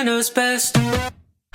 Knows Best.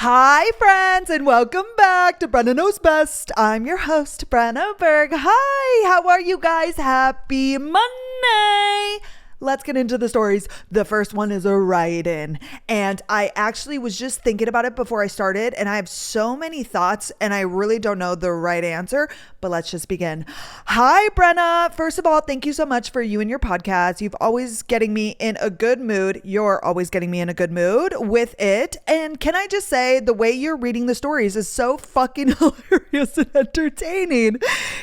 Hi, friends, and welcome back to Brenna Knows Best. I'm your host, Brenna Berg. Hi, how are you guys? Happy Monday. Let's get into the stories. The first one is a write-in, and I actually was just thinking about it before I started, and I have so many thoughts, and I really don't know the right answer, but let's just begin. Hi, Brenna. First of all, thank you so much for you and your podcast. You've always getting me in a good mood. You're always getting me in a good mood with it, and can I just say, the way you're reading the stories is so fucking hilarious and entertaining.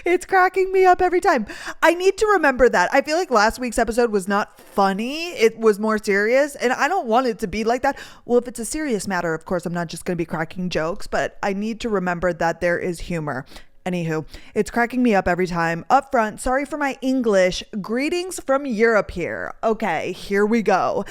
It's cracking me up every time. I need to remember that. I feel like last week's episode was not funny. It was more serious, and I don't want it to be like that. Well, if it's a serious matter, of course, I'm not just going to be cracking jokes, but I need to remember that there is humor. Anywho, it's cracking me up every time. Up front, sorry for my English. Greetings from Europe here. Okay, here we go.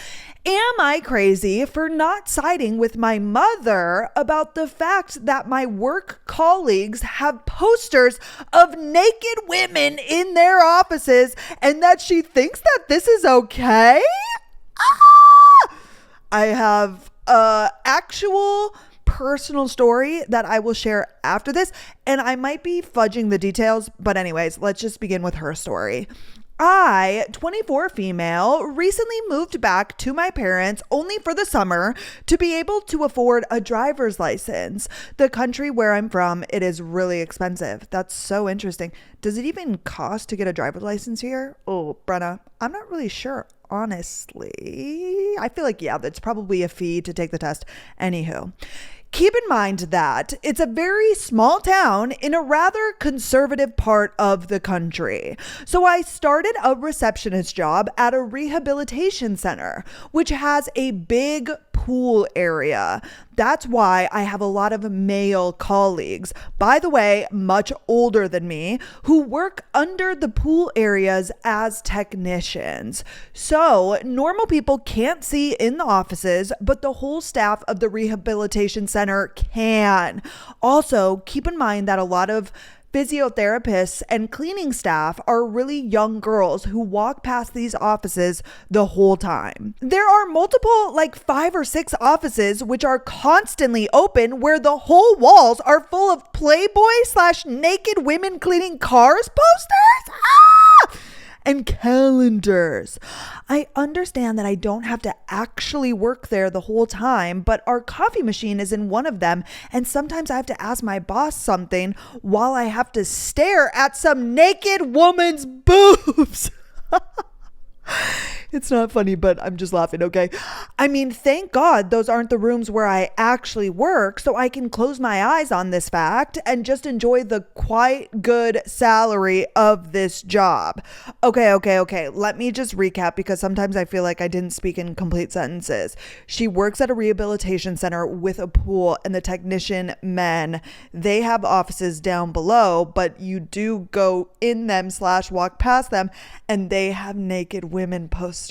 Am I crazy for not siding with my mother about the fact that my work colleagues have posters of naked women in their offices and that she thinks that this is okay? I have actual personal story that I will share after this, and I might be fudging the details, but anyways, let's just begin with her story. I, 24 female, recently moved back to my parents only for the summer to be able to afford a driver's license. The country where I'm from, it is really expensive. That's so interesting. Does it even cost to get a driver's license here? Oh, Brenna, I'm not really sure. Honestly, I feel like, yeah, that's probably a fee to take the test. Anywho, keep in mind that it's a very small town in a rather conservative part of the country. So I started a receptionist job at a rehabilitation center, which has a big pool area. That's why I have a lot of male colleagues, by the way, much older than me, who work under the pool areas as technicians. So normal people can't see in the offices, but the whole staff of the rehabilitation center can. Also, keep in mind that a lot of physiotherapists and cleaning staff are really young girls who walk past these offices the whole time. There are multiple, like 5 or 6 offices which are constantly open where the whole walls are full of Playboy/naked women cleaning cars posters. And calendars. I understand that I don't have to actually work there the whole time, but our coffee machine is in one of them, and sometimes I have to ask my boss something while I have to stare at some naked woman's boobs. It's not funny, but I'm just laughing, okay? I mean, thank God those aren't the rooms where I actually work, so I can close my eyes on this fact and just enjoy the quite good salary of this job. Okay. Let me just recap because sometimes I feel like I didn't speak in complete sentences. She works at a rehabilitation center with a pool, and the technician men, they have offices down below, but you do go in them / walk past them, and they have naked women posters.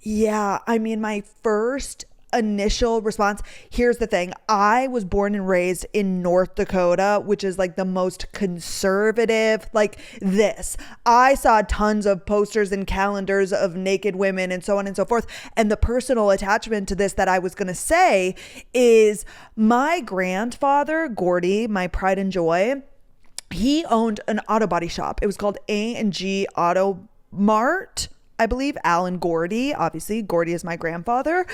Yeah, I mean, my first initial response, here's the thing. I was born and raised in North Dakota, which is like the most conservative, like this. I saw tons of posters and calendars of naked women and so on and so forth. And the personal attachment to this that I was going to say is my grandfather, Gordy, my pride and joy, he owned an auto body shop. It was called A&G Auto Mart. I believe Alan Gordy, obviously Gordy is my grandfather.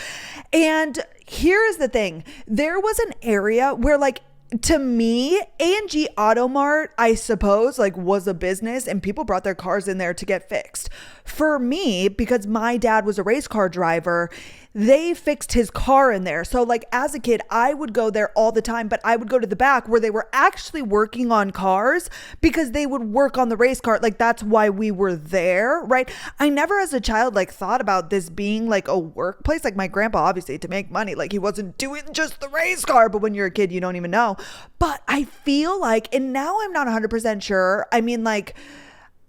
And here is the thing. There was an area where, like, to me, A&G Auto Mart, I suppose, like, was a business and people brought their cars in there to get fixed. For me, because my dad was a race car driver, they fixed his car in there. So like as a kid, I would go there all the time, but I would go to the back where they were actually working on cars because they would work on the race car. Like that's why we were there, right? I never as a child like thought about this being like a workplace. Like my grandpa, obviously to make money, like he wasn't doing just the race car, but when you're a kid, you don't even know. But I feel like, and now I'm not 100% sure. I mean, like,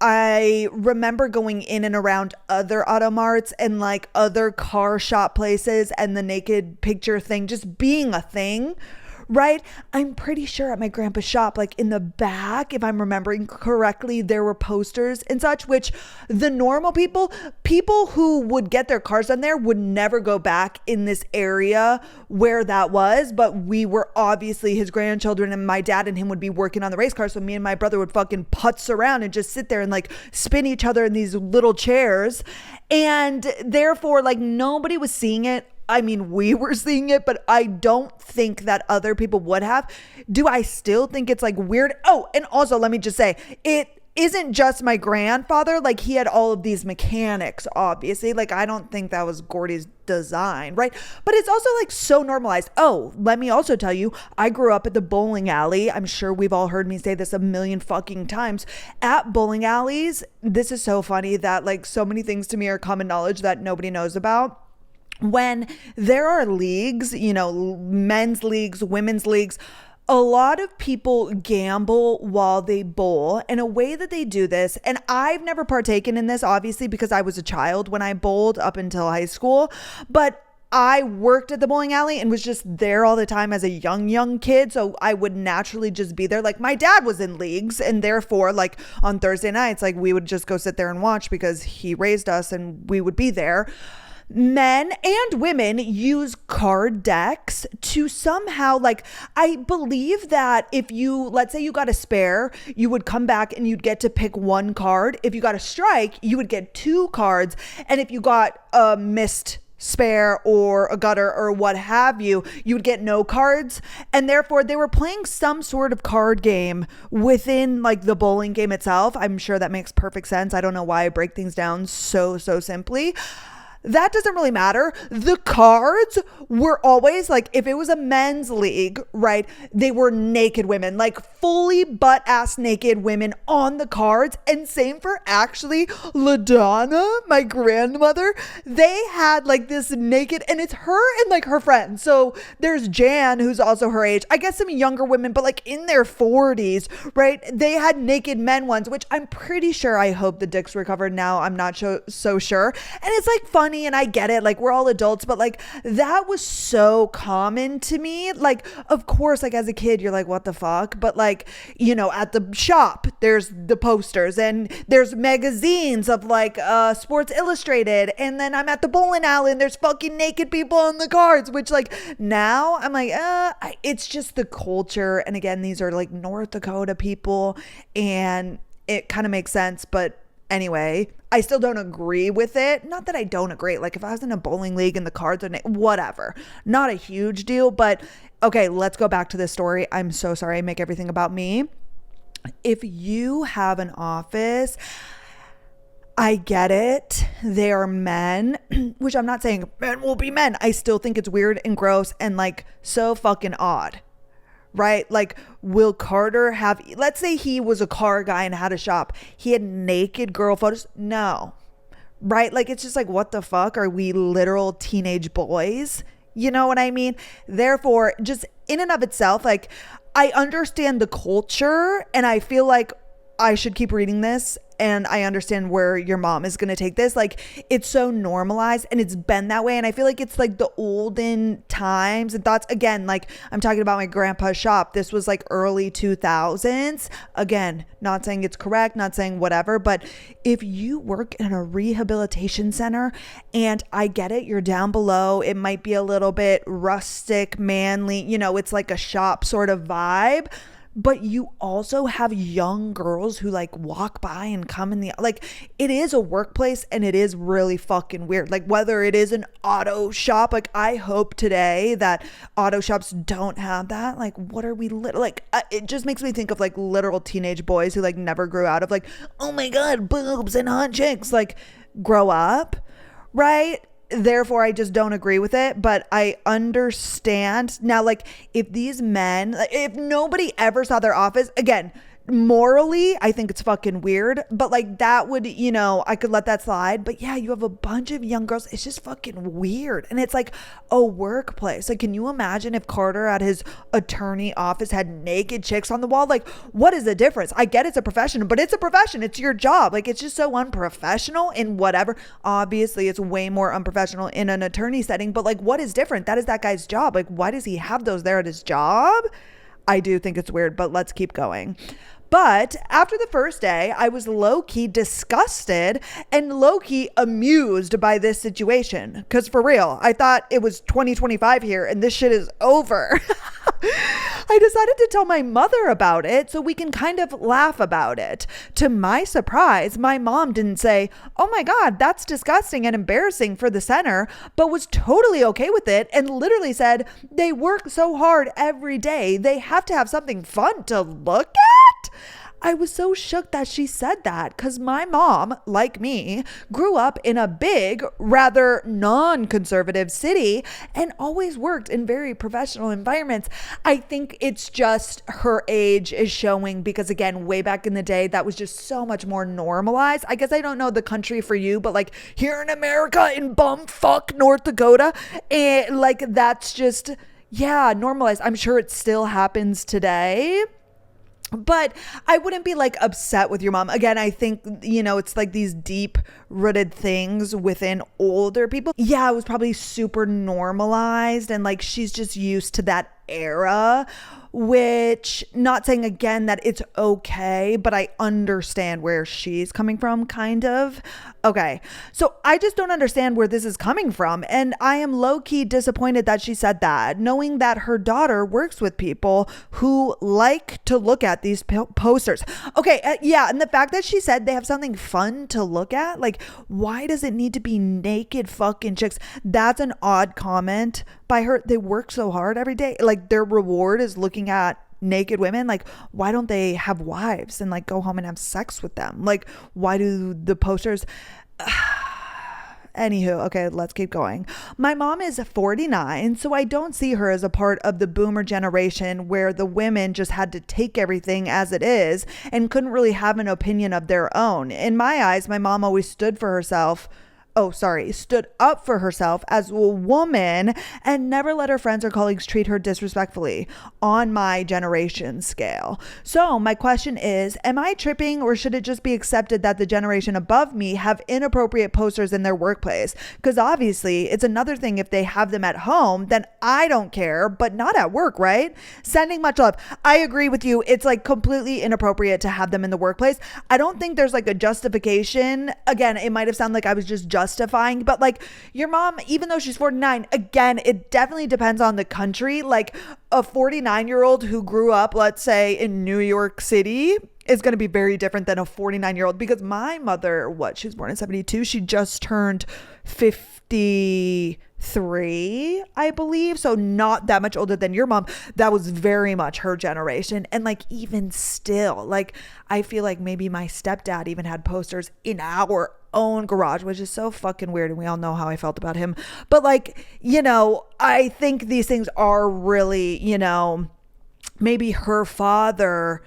I remember going in and around other auto marts and like other car shop places and the naked picture thing just being a thing right? I'm pretty sure at my grandpa's shop, like in the back, if I'm remembering correctly, there were posters and such, which the normal people who would get their cars done there would never go back in this area where that was. But we were obviously his grandchildren, and my dad and him would be working on the race car. So me and my brother would fucking putz around and just sit there and like spin each other in these little chairs. And therefore, like, nobody was seeing it. I mean, we were seeing it, but I don't think that other people would have. Do I still think it's like weird? Oh, and also let me just say, it isn't just my grandfather. Like, he had all of these mechanics, obviously. Like, I don't think that was Gordy's design, right? But it's also like so normalized. Oh, let me also tell you, I grew up at the bowling alley. I'm sure we've all heard me say this a million fucking times. At bowling alleys, this is so funny that like so many things to me are common knowledge that nobody knows about. When there are leagues, you know, men's leagues, women's leagues, a lot of people gamble while they bowl. And a way that they do this, and I've never partaken in this, obviously, because I was a child when I bowled up until high school, but I worked at the bowling alley and was just there all the time as a young kid. So I would naturally just be there. Like, my dad was in leagues, and therefore, like, on Thursday nights, like, we would just go sit there and watch because he raised us and we would be there. Men and women use card decks to somehow, like, I believe that if you, let's say you got a spare, you would come back and you'd get to pick one card. If you got a strike, you would get two cards. And if you got a missed spare or a gutter or what have you, you would get no cards. And therefore they were playing some sort of card game within like the bowling game itself. I'm sure that makes perfect sense. I don't know why I break things down so simply. That doesn't really matter. The cards were always like, if it was a men's league, right, they were naked women, like fully butt ass naked women on the cards. And same for actually LaDonna, my grandmother. They had like this naked, and it's her and like her friends. So there's Jan, who's also her age. I guess some younger women, but like in their 40s, right? They had naked men ones, which I'm pretty sure, I hope the dicks recovered now. I'm not so sure. And it's like fun. And I get it, like we're all adults, but like that was so common to me. Like, of course, like as a kid you're like, what the fuck? But like, you know, at the shop there's the posters and there's magazines of like Sports Illustrated, and then I'm at the bowling alley and there's fucking naked people on the cards, which like now I'm like it's just the culture. And again, these are like North Dakota people and it kind of makes sense. But anyway, I still don't agree with it. Not that I don't agree. Like if I was in a bowling league and the cards are whatever, not a huge deal. But okay, let's go back to this story. I'm so sorry I make everything about me. If you have an office, I get it. They are men, which I'm not saying men will be men. I still think it's weird and gross and like so fucking odd. Right? Like, will Carter have, let's say he was a car guy and had a shop. He had naked girl photos. No. Right? Like, it's just like, what the fuck? Are we literal teenage boys? You know what I mean? Therefore, just in and of itself, like, I understand the culture and I feel like I should keep reading this. And I understand where your mom is going to take this. Like, it's so normalized and it's been that way. And I feel like it's like the olden times and thoughts. Again, like I'm talking about my grandpa's shop. This was like early 2000s. Again, not saying it's correct, not saying whatever. But if you work in a rehabilitation center, and I get it, you're down below. It might be a little bit rustic, manly. You know, it's like a shop sort of vibe. But you also have young girls who like walk by and come in the, like, it is a workplace and it is really fucking weird. Like whether it is an auto shop, like I hope today that auto shops don't have that. Like what are we like, it just makes me think of like literal teenage boys who like never grew out of like, oh my God, boobs and hot chicks, like grow up, right? Therefore, I just don't agree with it, but I understand. Now, like, if these men, if nobody ever saw their office, again, morally, I think it's fucking weird, but like that would, I could let that slide. But yeah, you have a bunch of young girls. It's just fucking weird. And it's like a workplace. Like, can you imagine if Carter at his attorney office had naked chicks on the wall? Like, what is the difference? I get it's a profession, but it's a profession. It's your job. Like, it's just so unprofessional in whatever. Obviously, it's way more unprofessional in an attorney setting, but like, what is different? That is that guy's job. Like, why does he have those there at his job? I do think it's weird, but let's keep going. But after the first day, I was low-key disgusted and low-key amused by this situation. Because for real, I thought it was 2025 here and this shit is over. I decided to tell my mother about it so we can kind of laugh about it. To my surprise, my mom didn't say, "Oh my God, that's disgusting and embarrassing for the center," but was totally okay with it and literally said, "They work so hard every day. They have to have something fun to look at." I was so shook that she said that because my mom, like me, grew up in a big, rather non-conservative city and always worked in very professional environments. I think it's just her age is showing because, again, way back in the day, that was just so much more normalized. I guess I don't know the country for you, but like here in America, in bumfuck North Dakota, like that's just, yeah, normalized. I'm sure it still happens today. But I wouldn't be like upset with your mom. Again, I think, it's like these deep rooted things within older people. Yeah, it was probably super normalized and like she's just used to that era, which, not saying again that it's okay, but I understand where she's coming from, kind of. Okay, so I just don't understand where this is coming from, and I am low-key disappointed that she said that, knowing that her daughter works with people who like to look at these posters. Okay, yeah, and the fact that she said they have something fun to look at, like, why does it need to be naked fucking chicks? That's an odd comment by her. They work so hard every day, like their reward is looking at naked women. Like, why don't they have wives and like go home and have sex with them? Like, why do the posters Anywho, okay, let's keep going. My mom is 49, so I don't see her as a part of the boomer generation where the women just had to take everything as it is and couldn't really have an opinion of their own. In my eyes, my mom always stood up for herself as a woman and never let her friends or colleagues treat her disrespectfully on my generation scale. So my question is, am I tripping, or should it just be accepted that the generation above me have inappropriate posters in their workplace? Because obviously it's another thing if they have them at home, then I don't care, but not at work, right? Sending much love. I agree with you. It's like completely inappropriate to have them in the workplace. I don't think there's like a justification. Again, it might have sounded like I was just justifying, but like your mom, even though she's 49, again, it definitely depends on the country. Like a 49-year-old who grew up, let's say, in New York City is going to be very different than a 49-year-old, because my mother, she was born in 72, she just turned 53, I believe, so not that much older than your mom. That was very much her generation. And like, even still, like, I feel like maybe my stepdad even had posters in our own garage, which is so fucking weird, and we all know how I felt about him. But like, I think these things are really, maybe her father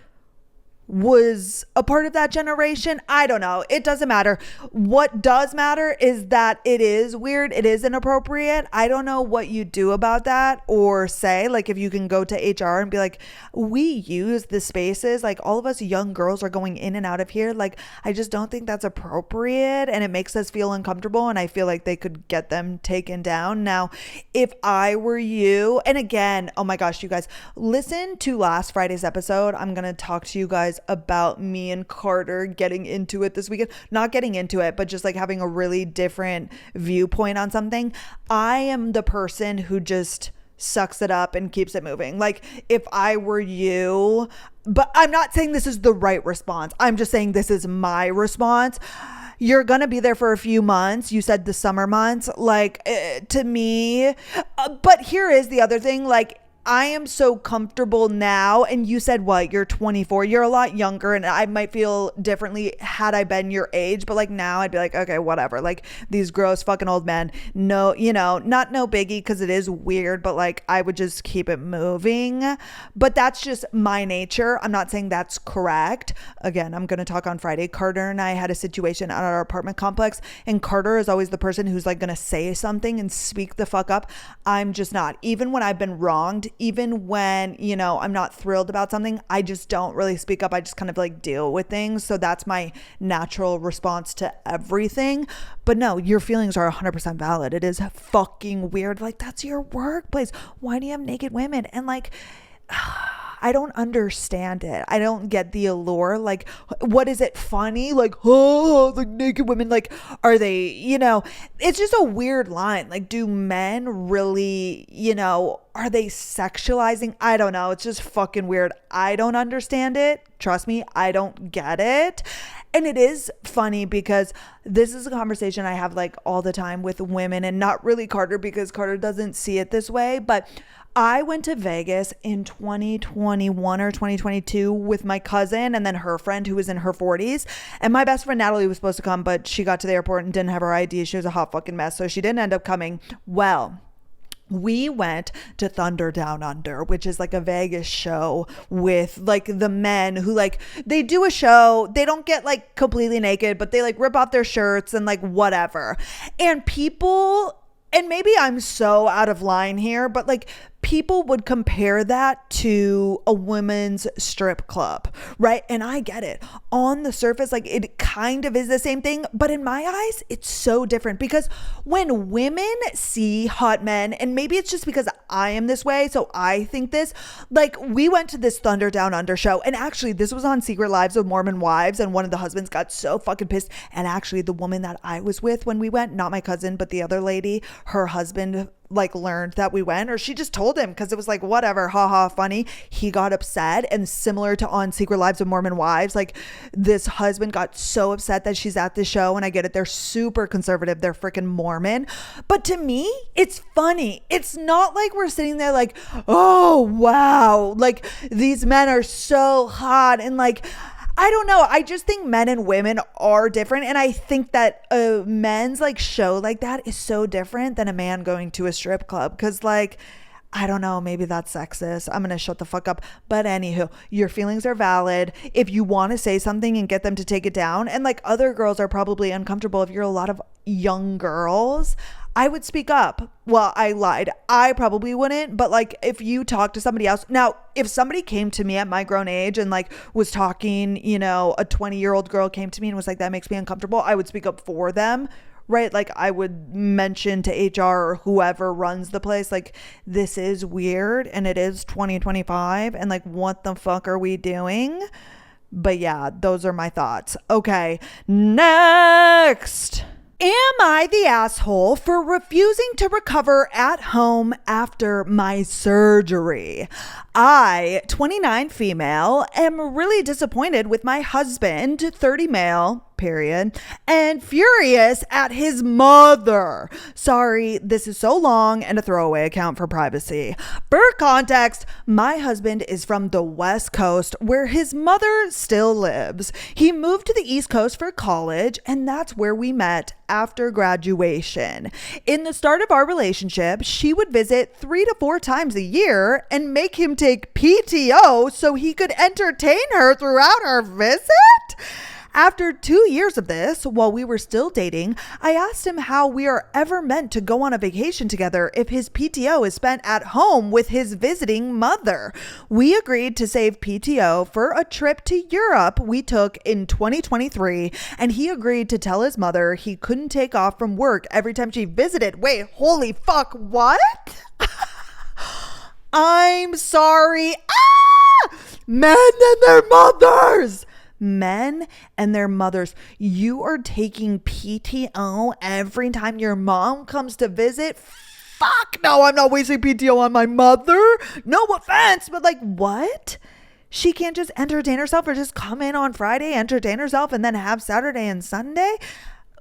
was a part of that generation. I don't know. It doesn't matter. What does matter is that it is weird. It is inappropriate. I don't know what you do about that, or say, like, if you can go to HR and be like, we use the spaces, like all of us young girls are going in and out of here. Like, I just don't think that's appropriate, and it makes us feel uncomfortable, and I feel like they could get them taken down. Now, if I were you, and again, oh my gosh, you guys, listen to last Friday's episode. I'm going to talk to you guys about me and Carter getting into it this weekend. Not getting into it, but just like having a really different viewpoint on something. I am the person who just sucks it up and keeps it moving. Like, if I were you, but I'm not saying this is the right response. I'm just saying this is my response. You're going to be there for a few months. You said the summer months, like, to me. But here is the other thing. Like, I am so comfortable now. And you said what? You're 24. You're a lot younger, and I might feel differently had I been your age. But like now, I'd be like, okay, whatever. Like these gross fucking old men. No, not no biggie, because it is weird. But like I would just keep it moving. But that's just my nature. I'm not saying that's correct. Again, I'm gonna talk on Friday. Carter and I had a situation at our apartment complex, and Carter is always the person who's like gonna say something and speak the fuck up. I'm just not. Even when I've been wronged, even when, I'm not thrilled about something, I just don't really speak up. I just kind of like deal with things. So that's my natural response to everything. But no, your feelings are 100% valid. It is fucking weird. Like, that's your workplace. Why do you have naked women? And like, I don't understand it. I don't get the allure. Like, what is it funny? Like, oh, the naked women, like, are they, it's just a weird line. Like, do men really, are they sexualizing? I don't know. It's just fucking weird. I don't understand it. Trust me, I don't get it. And it is funny because this is a conversation I have like all the time with women, and not really Carter, because Carter doesn't see it this way. But I went to Vegas in 2021 or 2022 with my cousin and then her friend who was in her 40s. And my best friend Natalie was supposed to come, but she got to the airport and didn't have her ID. She was a hot fucking mess, so she didn't end up coming. Well, we went to Thunder Down Under, which is like a Vegas show with like the men who like, they do a show. They don't get like completely naked, but they like rip off their shirts and like whatever. And people, and maybe I'm so out of line here, but like people would compare that to a women's strip club, right? And I get it. On the surface, like it kind of is the same thing, but in my eyes, it's so different, because when women see hot men, and maybe it's just because I am this way, so I think this, like we went to this Thunder Down Under show, and actually this was on Secret Lives of Mormon Wives, and one of the husbands got so fucking pissed, and actually the woman that I was with when we went, not my cousin, but the other lady, her husband like learned that we went, or she just told him because it was like whatever, haha, funny. He got upset, and similar to on Secret Lives of Mormon Wives, like this husband got so upset that she's at the show. And I get it, they're super conservative, they're freaking Mormon, but to me it's funny. It's not like we're sitting there like, oh wow, like these men are so hot, and like I don't know. I just think men and women are different. And I think that a men's like show like that is so different than a man going to a strip club. Cause like, I don't know, maybe that's sexist. I'm going to shut the fuck up. But anywho, your feelings are valid. If you want to say something and get them to take it down, and like other girls are probably uncomfortable. If you're a lot of young girls, I would speak up. Well, I lied. I probably wouldn't. But like if you talk to somebody else, now, if somebody came to me at my grown age and like was talking, a 20-year-old girl came to me and was like, that makes me uncomfortable, I would speak up for them. Right? Like I would mention to HR or whoever runs the place, like this is weird and it is 2025 and like what the fuck are we doing? But yeah, those are my thoughts. Okay, next. Am I the asshole for refusing to recover at home after my surgery? I, 29 female, am really disappointed with my husband, 30 male, period, and furious at his mother. Sorry, this is so long and a throwaway account for privacy. For context, my husband is from the West Coast where his mother still lives. He moved to the East Coast for college, and that's where we met after graduation. In the start of our relationship, she would visit 3 to 4 times a year and make him take PTO so he could entertain her throughout her visit. After 2 years of this, while we were still dating, I asked him how we are ever meant to go on a vacation together if his PTO is spent at home with his visiting mother. We agreed to save PTO for a trip to Europe we took in 2023, and he agreed to tell his mother he couldn't take off from work every time she visited. Wait, holy fuck, what? I'm sorry. Men and their mothers. Men and their mothers. You are taking PTO every time your mom comes to visit? Fuck no, I'm not wasting PTO on my mother. No offense, but like what? She can't just entertain herself or just come in on Friday, entertain herself, and then have Saturday and Sunday?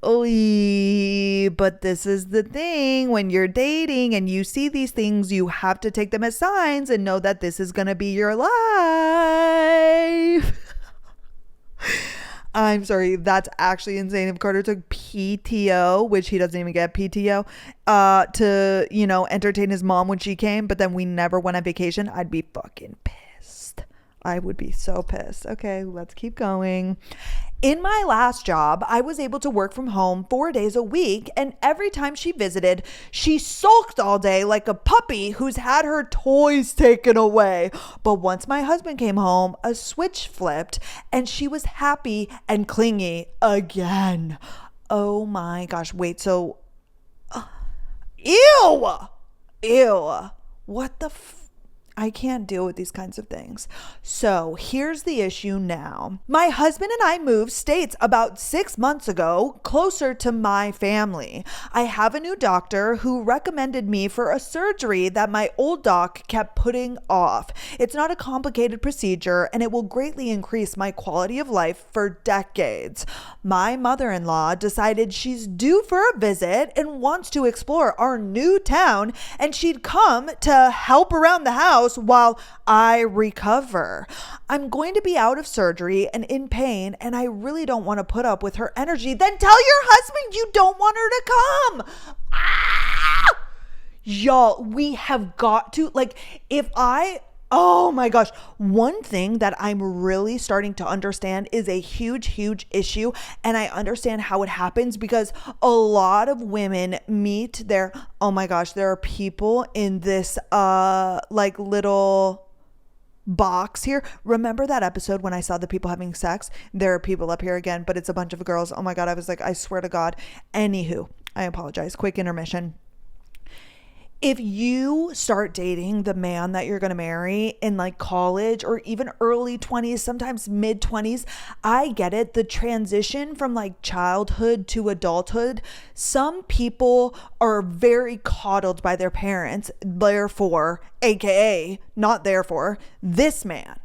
Oy, but this is the thing. When you're dating and you see these things, you have to take them as signs and know that this is going to be your life. I'm sorry, that's actually insane. If Carter took PTO, which he doesn't even get PTO, to, entertain his mom when she came, but then we never went on vacation, I'd be fucking pissed. I would be so pissed. Okay, let's keep going. In my last job, I was able to work from home 4 days a week, and every time she visited, she sulked all day like a puppy who's had her toys taken away. But once my husband came home, a switch flipped, and she was happy and clingy again. Oh my gosh, wait, so... Ew! What the I can't deal with these kinds of things. So here's the issue now. My husband and I moved states about 6 months ago, closer to my family. I have a new doctor who recommended me for a surgery that my old doc kept putting off. It's not a complicated procedure, and it will greatly increase my quality of life for decades. My mother-in-law decided she's due for a visit and wants to explore our new town, and she'd come to help around the house while I recover. I'm going to be out of surgery and in pain, and I really don't want to put up with her energy. Then tell your husband you don't want her to come. Y'all, we have got to, oh my gosh. One thing that I'm really starting to understand is a huge, huge issue. And I understand how it happens because a lot of women meet oh my gosh, there are people in this, little box here. Remember that episode when I saw the people having sex? There are people up here again, but it's a bunch of girls. Oh my God. I was like, I swear to God. Anywho, I apologize. Quick intermission. If you start dating the man that you're going to marry in college or even early 20s, sometimes mid 20s, I get it. The transition from childhood to adulthood, some people are very coddled by their parents. Therefore, AKA, not therefore, this man.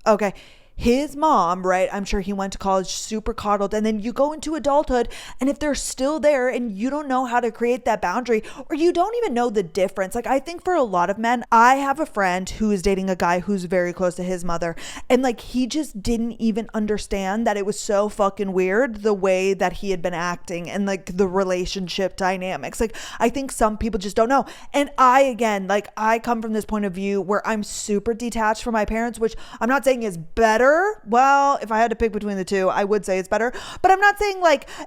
Okay. His mom, right? I'm sure he went to college super coddled, and then you go into adulthood, and if they're still there and you don't know how to create that boundary, or you don't even know the difference. I think for a lot of men, I have a friend who is dating a guy who's very close to his mother, and he just didn't even understand that it was so fucking weird the way that he had been acting and the relationship dynamics. I think some people just don't know. And I come from this point of view where I'm super detached from my parents, which I'm not saying is better. Well, if I had to pick between the two, I would say it's better. But I'm not saying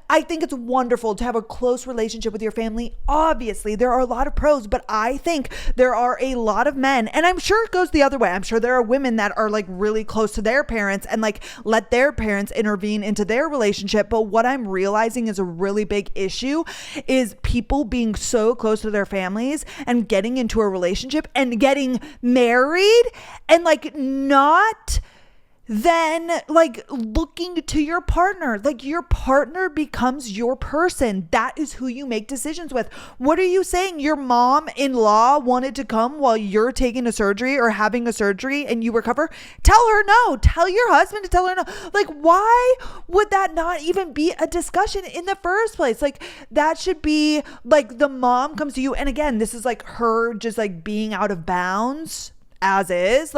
I think it's wonderful to have a close relationship with your family. Obviously, there are a lot of pros, but I think there are a lot of men, and I'm sure it goes the other way. I'm sure there are women that are really close to their parents and let their parents intervene into their relationship. But what I'm realizing is a really big issue is people being so close to their families and getting into a relationship and getting married and not then looking to your partner. Your partner becomes your person. That is who you make decisions with. What are you saying? Your mom-in-law wanted to come while you're taking a surgery or having a surgery and you recover? Tell her no. Tell your husband to tell her no. Why would that not even be a discussion in the first place? That should be the mom comes to you, and again, this is her just being out of bounds as is.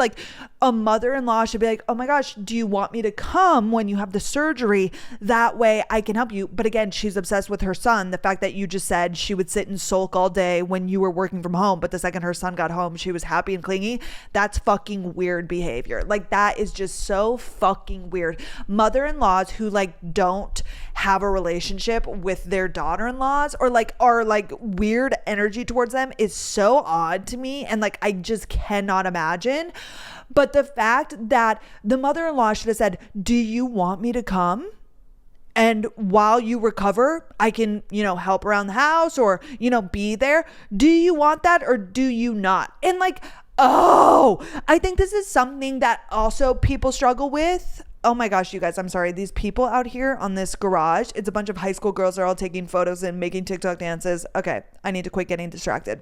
A mother-in-law should be oh my gosh, do you want me to come when you have the surgery? That way I can help you. But again, she's obsessed with her son. The fact that you just said she would sit and sulk all day when you were working from home, but the second her son got home, she was happy and clingy. That's fucking weird behavior. That is just so fucking weird. Mother-in-laws who don't have a relationship with their daughter-in-laws or are weird energy towards them is so odd to me. And I just cannot imagine. But the fact that the mother-in-law should have said, do you want me to come? And while you recover, I can, help around the house or, be there. Do you want that or do you not? And I think this is something that also people struggle with. Oh my gosh, you guys, I'm sorry. These people out here on this garage, it's a bunch of high school girls that are all taking photos and making TikTok dances. Okay, I need to quit getting distracted.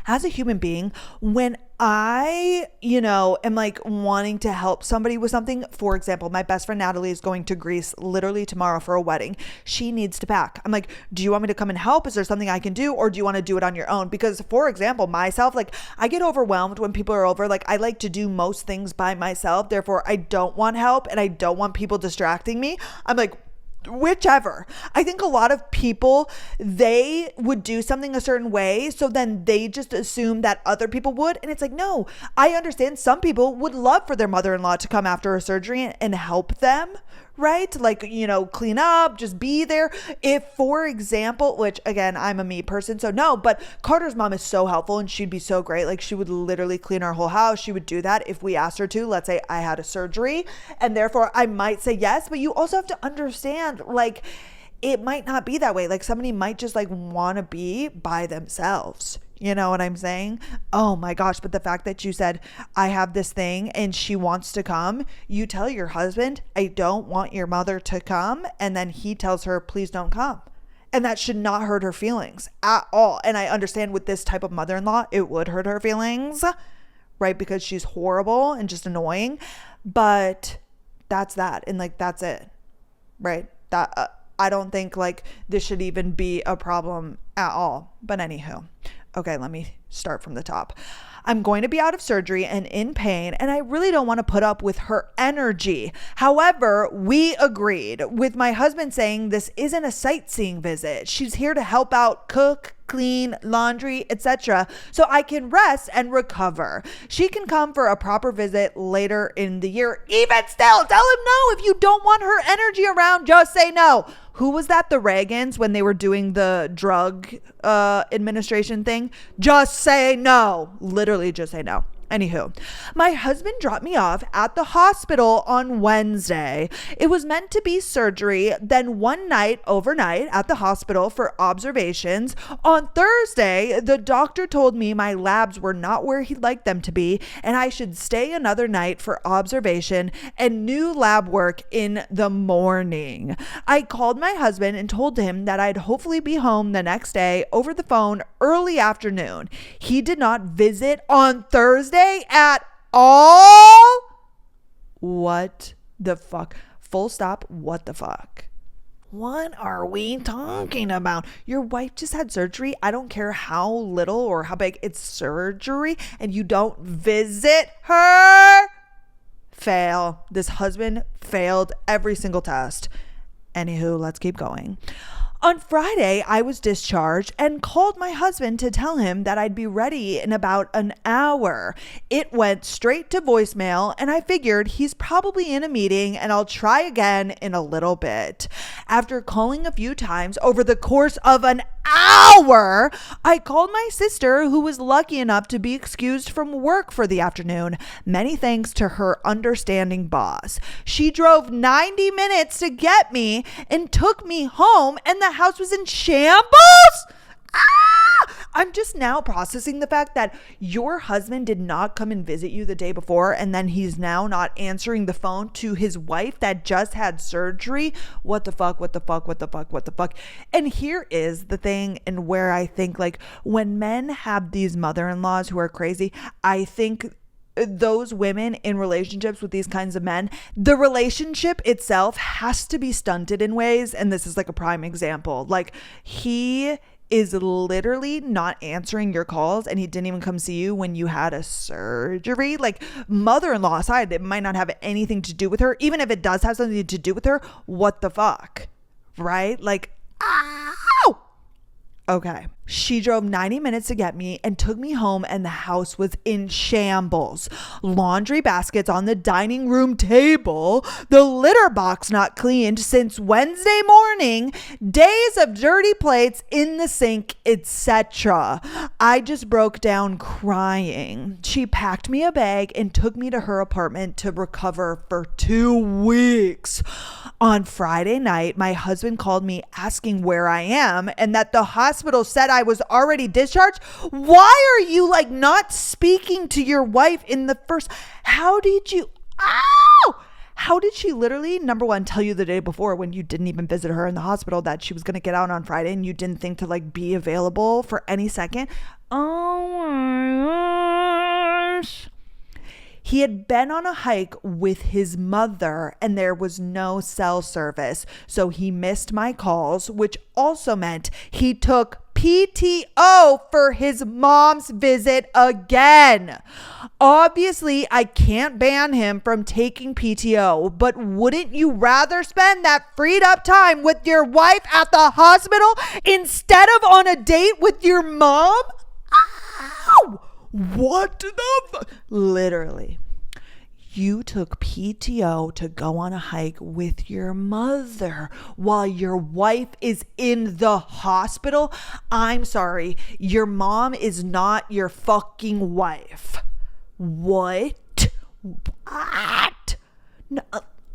as a human being, when I, am like wanting to help somebody with something. For example, my best friend Natalie is going to Greece literally tomorrow for a wedding. She needs to pack. I'm like, do you want me to come and help? Is there something I can do? Or do you want to do it on your own? Because for example, myself, like I get overwhelmed when people are over. Like I like to do most things by myself. Therefore, I don't want help and I don't want people distracting me. I'm like, whichever. I think a lot of people, they would do something a certain way, so then they just assume that other people would, and it's like, no, I understand some people would love for their mother-in-law to come after a surgery and help them, right? Like, clean up, just be there. If, for example, which again, I'm a me person, so no, but Carter's mom is so helpful and she'd be so great. Like she would literally clean our whole house. She would do that if we asked her to. Let's say I had a surgery and therefore I might say yes, but you also have to understand, like, it might not be that way. Like somebody might just like want to be by themselves. You know what I'm saying? Oh my gosh. But the fact that you said, I have this thing and she wants to come, you tell your husband, I don't want your mother to come. And then he tells her, please don't come. And that should not hurt her feelings at all. And I understand with this type of mother-in-law, it would hurt her feelings, right? Because she's horrible and just annoying. But that's that. And like, that's it, right? That I don't think like this should even be a problem at all. But anywho. Okay, let me start from the top. I'm going to be out of surgery and in pain, and I really don't want to put up with her energy. However, we agreed with my husband saying this isn't a sightseeing visit. She's here to help out, cook, clean, laundry, etc. so I can rest and recover. She can come for a proper visit later in the year. Even still, tell him no. If you don't want her energy around, just say no. Who was that? The Reagans, when they were doing the drug administration thing? Just say no. Literally just say no. Anywho, my husband dropped me off at the hospital on Wednesday. It was meant to be surgery, then one night overnight at the hospital for observations. On Thursday, the doctor told me my labs were not where he'd like them to be, and I should stay another night for observation and new lab work in the morning. I called my husband and told him that I'd hopefully be home the next day over the phone early afternoon. He did not visit on Thursday at all. What the fuck? Full stop. What the fuck? What are we talking about? Your wife just had surgery. I don't care how little or how big, it's surgery, and you don't visit her? Fail. This husband failed every single test. Anywho, let's keep going. On Friday, I was discharged and called my husband to tell him that I'd be ready in about an hour. It went straight to voicemail, and I figured he's probably in a meeting and I'll try again in a little bit. After calling a few times over the course of an hour, I called my sister, who was lucky enough to be excused from work for the afternoon. Many thanks to her understanding boss. She drove 90 minutes to get me and took me home, and the house was in shambles. I'm just now processing the fact that your husband did not come and visit you the day before, and then he's now not answering the phone to his wife that just had surgery. What the fuck? What the fuck? What the fuck? What the fuck? And here is the thing, and where I think, like, when men have these mother-in-laws who are crazy, I think those women in relationships with these kinds of men, the relationship itself has to be stunted in ways. And this is like a prime example. Like, he is literally not answering your calls, and he didn't even come see you when you had a surgery. Like, mother-in-law aside, it might not have anything to do with her. Even if it does have something to do with her, what the fuck? Right? Like, ow! Okay. She drove 90 minutes to get me and took me home, and the house was in shambles. Laundry baskets on the dining room table, the litter box not cleaned since Wednesday morning, days of dirty plates in the sink, etc. I just broke down crying. She packed me a bag and took me to her apartment to recover for 2 weeks. On Friday night, my husband called me asking where I am and that the hospital said I was already discharged. Why are you like not speaking to your wife in the first? How did you? Ow! How did she literally, number one, tell you the day before when you didn't even visit her in the hospital that she was going to get out on Friday and you didn't think to like be available for any second? Oh my gosh. He had been on a hike with his mother and there was no cell service, so he missed my calls, which also meant he took PTO for his mom's visit again. Obviously, I can't ban him from taking PTO, but wouldn't you rather spend that freed up time with your wife at the hospital instead of on a date with your mom? Ow! What the literally. You took PTO to go on a hike with your mother while your wife is in the hospital? I'm sorry, your mom is not your fucking wife. What? What? No.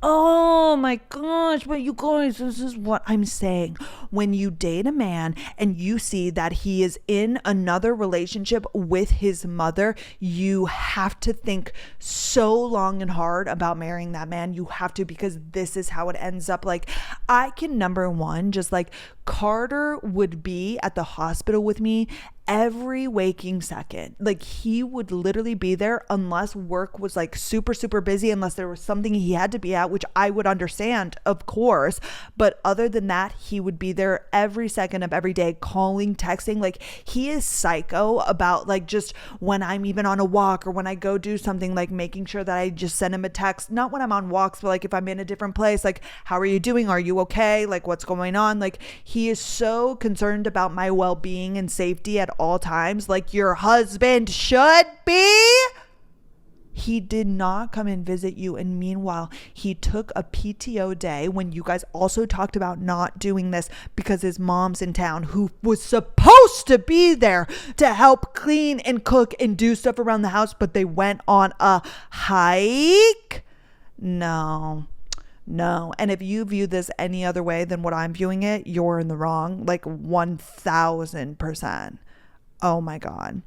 Oh my gosh, but you guys, this is what I'm saying. When you date a man and you see that he is in another relationship with his mother, you have to think so long and hard about marrying that man. You have to, because this is how it ends up. Like, I can, number one, just like Carter would be at the hospital with me every waking second. Like, he would literally be there unless work was like super, super busy, unless there was something he had to be at, which I would understand, of course. But other than that, he would be there every second of every day, calling, texting. Like, he is psycho about like just when I'm even on a walk or when I go do something, like making sure that I just send him a text, not when I'm on walks, but like if I'm in a different place, like, how are you doing? Are you okay? Like, what's going on? Like, he is so concerned about my well-being and safety at all times, like your husband should be. He did not come and visit you, and meanwhile he took a PTO day when you guys also talked about not doing this because his mom's in town, who was supposed to be there to help clean and cook and do stuff around the house, but they went on a hike. No. And if you view this any other way than what I'm viewing it, you're in the wrong, like 1000%. Oh my God.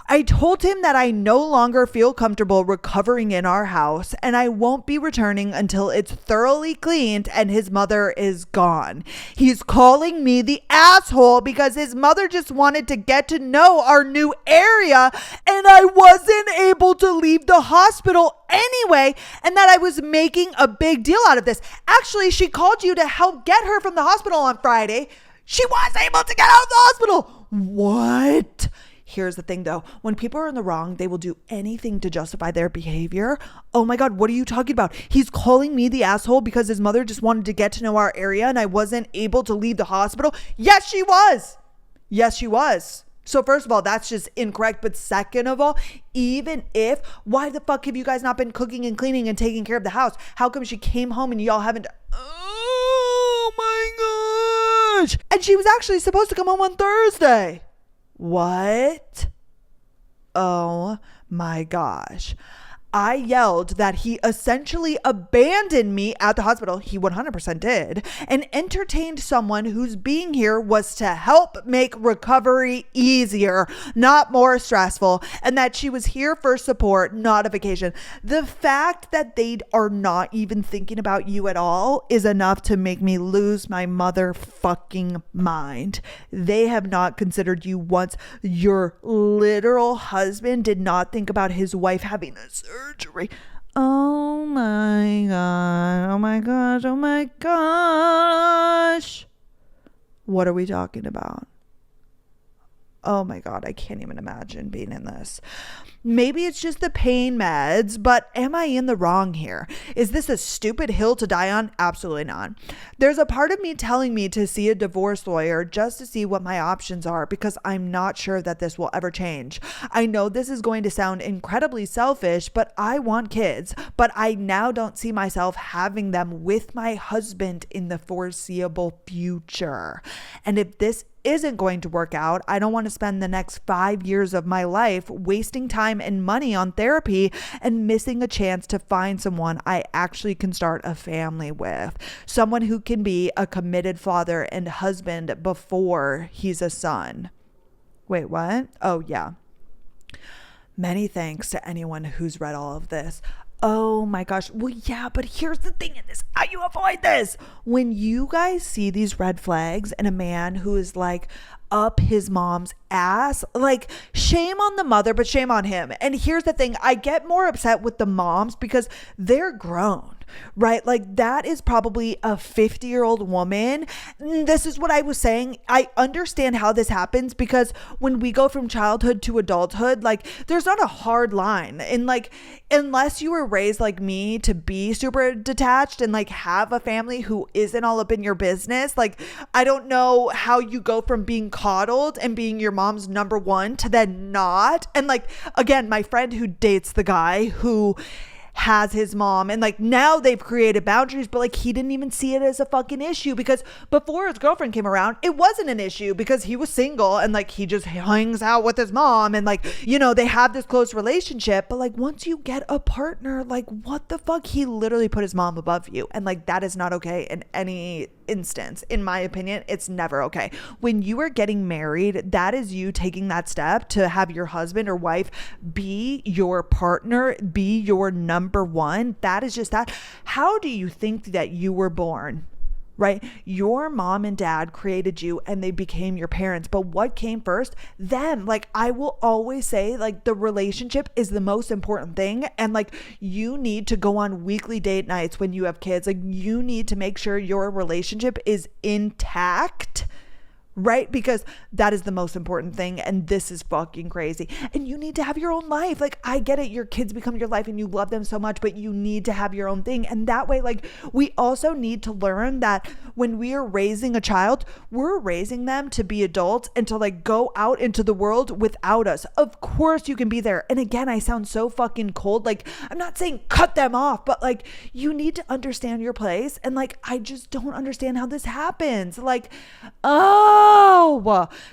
I told him that I no longer feel comfortable recovering in our house and I won't be returning until it's thoroughly cleaned and his mother is gone. He's calling me the asshole because his mother just wanted to get to know our new area and I wasn't able to leave the hospital anyway, and that I was making a big deal out of this. Actually, she called you to help get her from the hospital on Friday. She was able to get out of the hospital. What? Here's the thing though, when people are in the wrong, they will do anything to justify their behavior. Oh my God, what are you talking about? He's calling me the asshole because his mother just wanted to get to know our area and I wasn't able to leave the hospital. Yes, she was. So first of all, that's just incorrect. But second of all, even if, why the fuck have you guys not been cooking and cleaning and taking care of the house? How come she came home and y'all haven't? Oh my gosh. And she was actually supposed to come home on Thursday. What? Oh my gosh. I yelled that he essentially abandoned me at the hospital. He 100% did. And entertained someone whose being here was to help make recovery easier, not more stressful. And that she was here for support, not a vacation. The fact that they are not even thinking about you at all is enough to make me lose my motherfucking mind. They have not considered you once. Your literal husband did not think about his wife having a surgery. Oh my God. Oh my gosh. Oh my gosh. What are we talking about? Oh my God. I can't even imagine being in this. Maybe it's just the pain meds, but am I in the wrong here? Is this a stupid hill to die on? Absolutely not. There's a part of me telling me to see a divorce lawyer just to see what my options are because I'm not sure that this will ever change. I know this is going to sound incredibly selfish, but I want kids, but I now don't see myself having them with my husband in the foreseeable future. And if this isn't going to work out, I don't want to spend the next 5 years of my life wasting time and money on therapy and missing a chance to find someone I actually can start a family with. Someone who can be a committed father and husband before he's a son. Wait, what? Oh, yeah. Many thanks to anyone who's read all of this. Oh my gosh. Well, yeah, but here's the thing in this. How you avoid this? When you guys see these red flags and a man who is like, up his mom's ass. Like, shame on the mother, but shame on him. And here's the thing, I get more upset with the moms because they're grown, right? Like, that is probably a 50-year-old woman. This is what I was saying. I understand how this happens because when we go from childhood to adulthood, like, there's not a hard line. And like, unless you were raised like me to be super detached and like have a family who isn't all up in your business, like, I don't know how you go from being coddled and being your mom's number one to then not. And like, again, my friend who dates the guy who has his mom, and like now they've created boundaries, but like he didn't even see it as a fucking issue because before his girlfriend came around, it wasn't an issue because he was single and like he just hangs out with his mom and like, you know, they have this close relationship. But like once you get a partner, like what the fuck, he literally put his mom above you, and like that is not okay in any instance. In my opinion, it's never okay. When you are getting married, that is you taking that step to have your husband or wife be your partner, be your number one. That is just that. How do you think that you were born? Right? Your mom and dad created you and they became your parents. But what came first? Them. Like, I will always say, like, the relationship is the most important thing. And like, you need to go on weekly date nights when you have kids. Like, you need to make sure your relationship is intact. Right? Because that is the most important thing. And this is fucking crazy. And you need to have your own life. Like, I get it. Your kids become your life and you love them so much, but you need to have your own thing. And that way, like, we also need to learn that when we are raising a child, we're raising them to be adults and to like go out into the world without us. Of course you can be there. And again, I sound so fucking cold. Like, I'm not saying cut them off, but like, you need to understand your place. And like, I just don't understand how this happens. Like,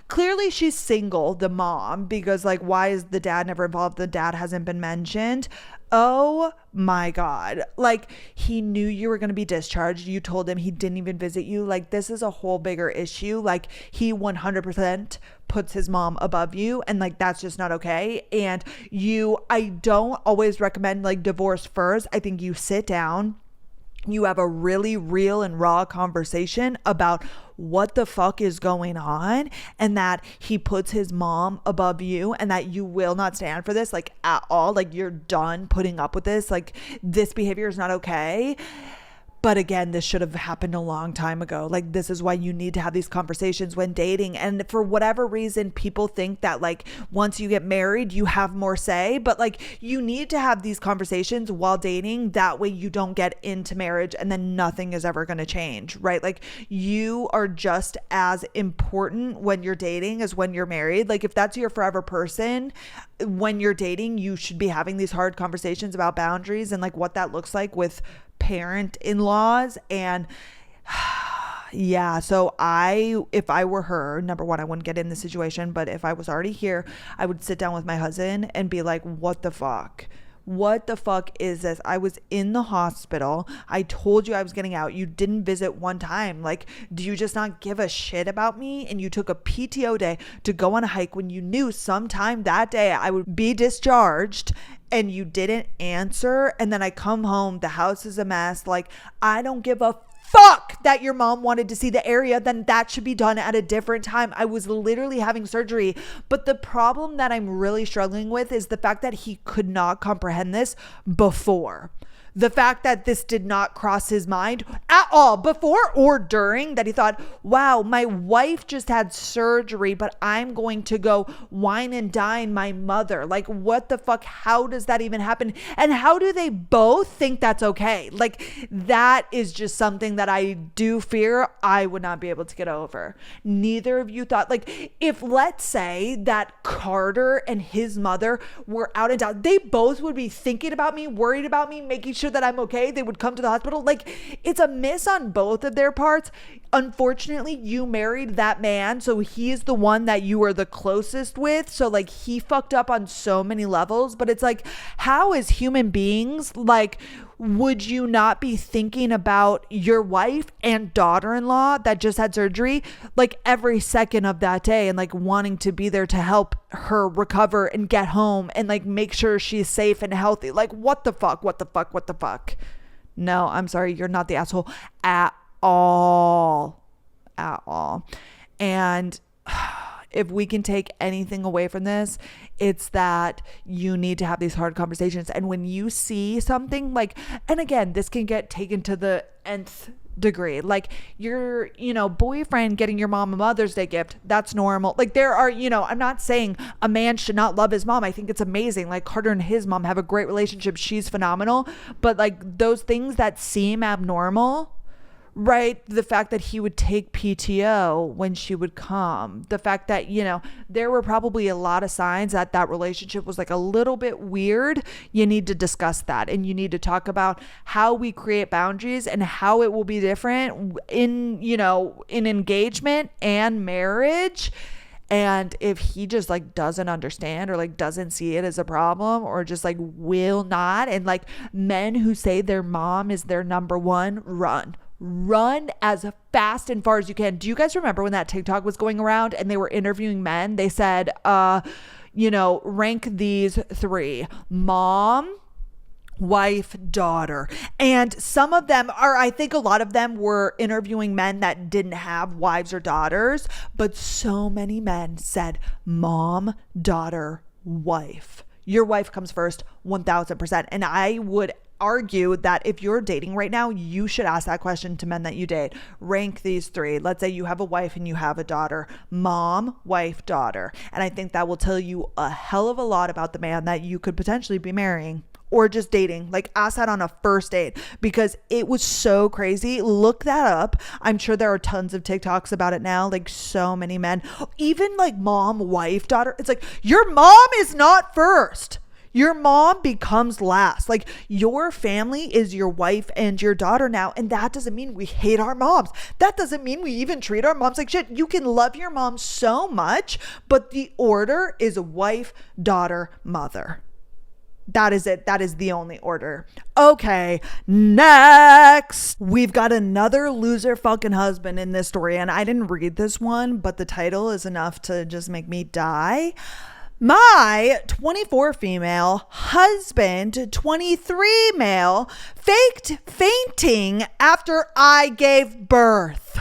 clearly she's single, the mom, because like, why is the dad never involved? The dad hasn't been mentioned. Oh my God. Like, he knew you were going to be discharged. You told him, he didn't even visit you. Like, this is a whole bigger issue. Like, he 100% puts his mom above you, and like, that's just not okay. And I don't always recommend like divorce first. I think you sit down, you have a really real and raw conversation about what the fuck is going on, and that he puts his mom above you, and that you will not stand for this, like, at all. Like, you're done putting up with this. Like, this behavior is not okay. But again, this should have happened a long time ago. Like, this is why you need to have these conversations when dating. And for whatever reason, people think that like once you get married, you have more say, but like, you need to have these conversations while dating. That way you don't get into marriage and then nothing is ever going to change, right? Like, you are just as important when you're dating as when you're married. Like, if that's your forever person, when you're dating, you should be having these hard conversations about boundaries and like what that looks like with parent-in-laws. And yeah, so if I were her, number one, I wouldn't get in the situation, but if I was already here, I would sit down with my husband and be like, what the fuck? What the fuck is this? I was in the hospital. I told you I was getting out. You didn't visit one time. Like, do you just not give a shit about me? And you took a PTO day to go on a hike when you knew sometime that day I would be discharged, and you didn't answer. And then I come home, the house is a mess. Like, I don't give a fuck that your mom wanted to see the area. Then that should be done at a different time. I was literally having surgery. But the problem that I'm really struggling with is the fact that he could not comprehend this before. The fact that this did not cross his mind at all before or during, that he thought, wow, my wife just had surgery, but I'm going to go wine and dine my mother. Like, what the fuck? How does that even happen? And how do they both think that's okay? Like, that is just something that I do fear I would not be able to get over. Neither of you thought, like, if let's say that Carter and his mother were out and down, they both would be thinking about me, worried about me, making sure that I'm okay. They would come to the hospital. Like, it's a miss on both of their parts. Unfortunately, you married that man, so he is the one that you are the closest with. So like, he fucked up on so many levels. But it's like, how as human beings, like, would you not be thinking about your wife and daughter-in-law that just had surgery like every second of that day, and like wanting to be there to help her recover and get home and like make sure she's safe and healthy? Like, what the fuck? No, I'm sorry, you're not the asshole at all. And if we can take anything away from this, it's that you need to have these hard conversations. And when you see something like, and again, this can get taken to the nth degree, like your, boyfriend getting your mom a Mother's Day gift, that's normal. Like there are, I'm not saying a man should not love his mom. I think it's amazing. Like Carter and his mom have a great relationship. She's phenomenal. But like those things that seem abnormal, right? The fact that he would take PTO when she would come, the fact that, there were probably a lot of signs that that relationship was like a little bit weird. You need to discuss that, and you need to talk about how we create boundaries and how it will be different in engagement and marriage. And if he just like doesn't understand or like doesn't see it as a problem or just like will not, and like men who say their mom is their number one, run as fast and far as you can. Do you guys remember when that TikTok was going around and they were interviewing men? They said, rank these 3: mom, wife, daughter. And some of them are, I think a lot of them were interviewing men that didn't have wives or daughters, but so many men said mom, daughter, wife. Your wife comes first, 1000%. And I would argue that if you're dating right now, you should ask that question to men that you date. Rank these 3. Let's say you have a wife and you have a daughter. Mom, wife, daughter. And I think that will tell you a hell of a lot about the man that you could potentially be marrying or just dating. Like ask that on a first date, because it was so crazy. Look that up. I'm sure there are tons of TikToks about it now. Like so many men, even like mom, wife, daughter. It's like your mom is not first. Your mom becomes last. Like your family is your wife and your daughter now. And that doesn't mean we hate our moms. That doesn't mean we even treat our moms like shit. You can love your mom so much, but the order is wife, daughter, mother. That is it. That is the only order. Okay, next. We've got another loser fucking husband in this story. And I didn't read this one, but the title is enough to just make me die. My 24 female husband, 23 male, faked fainting after I gave birth.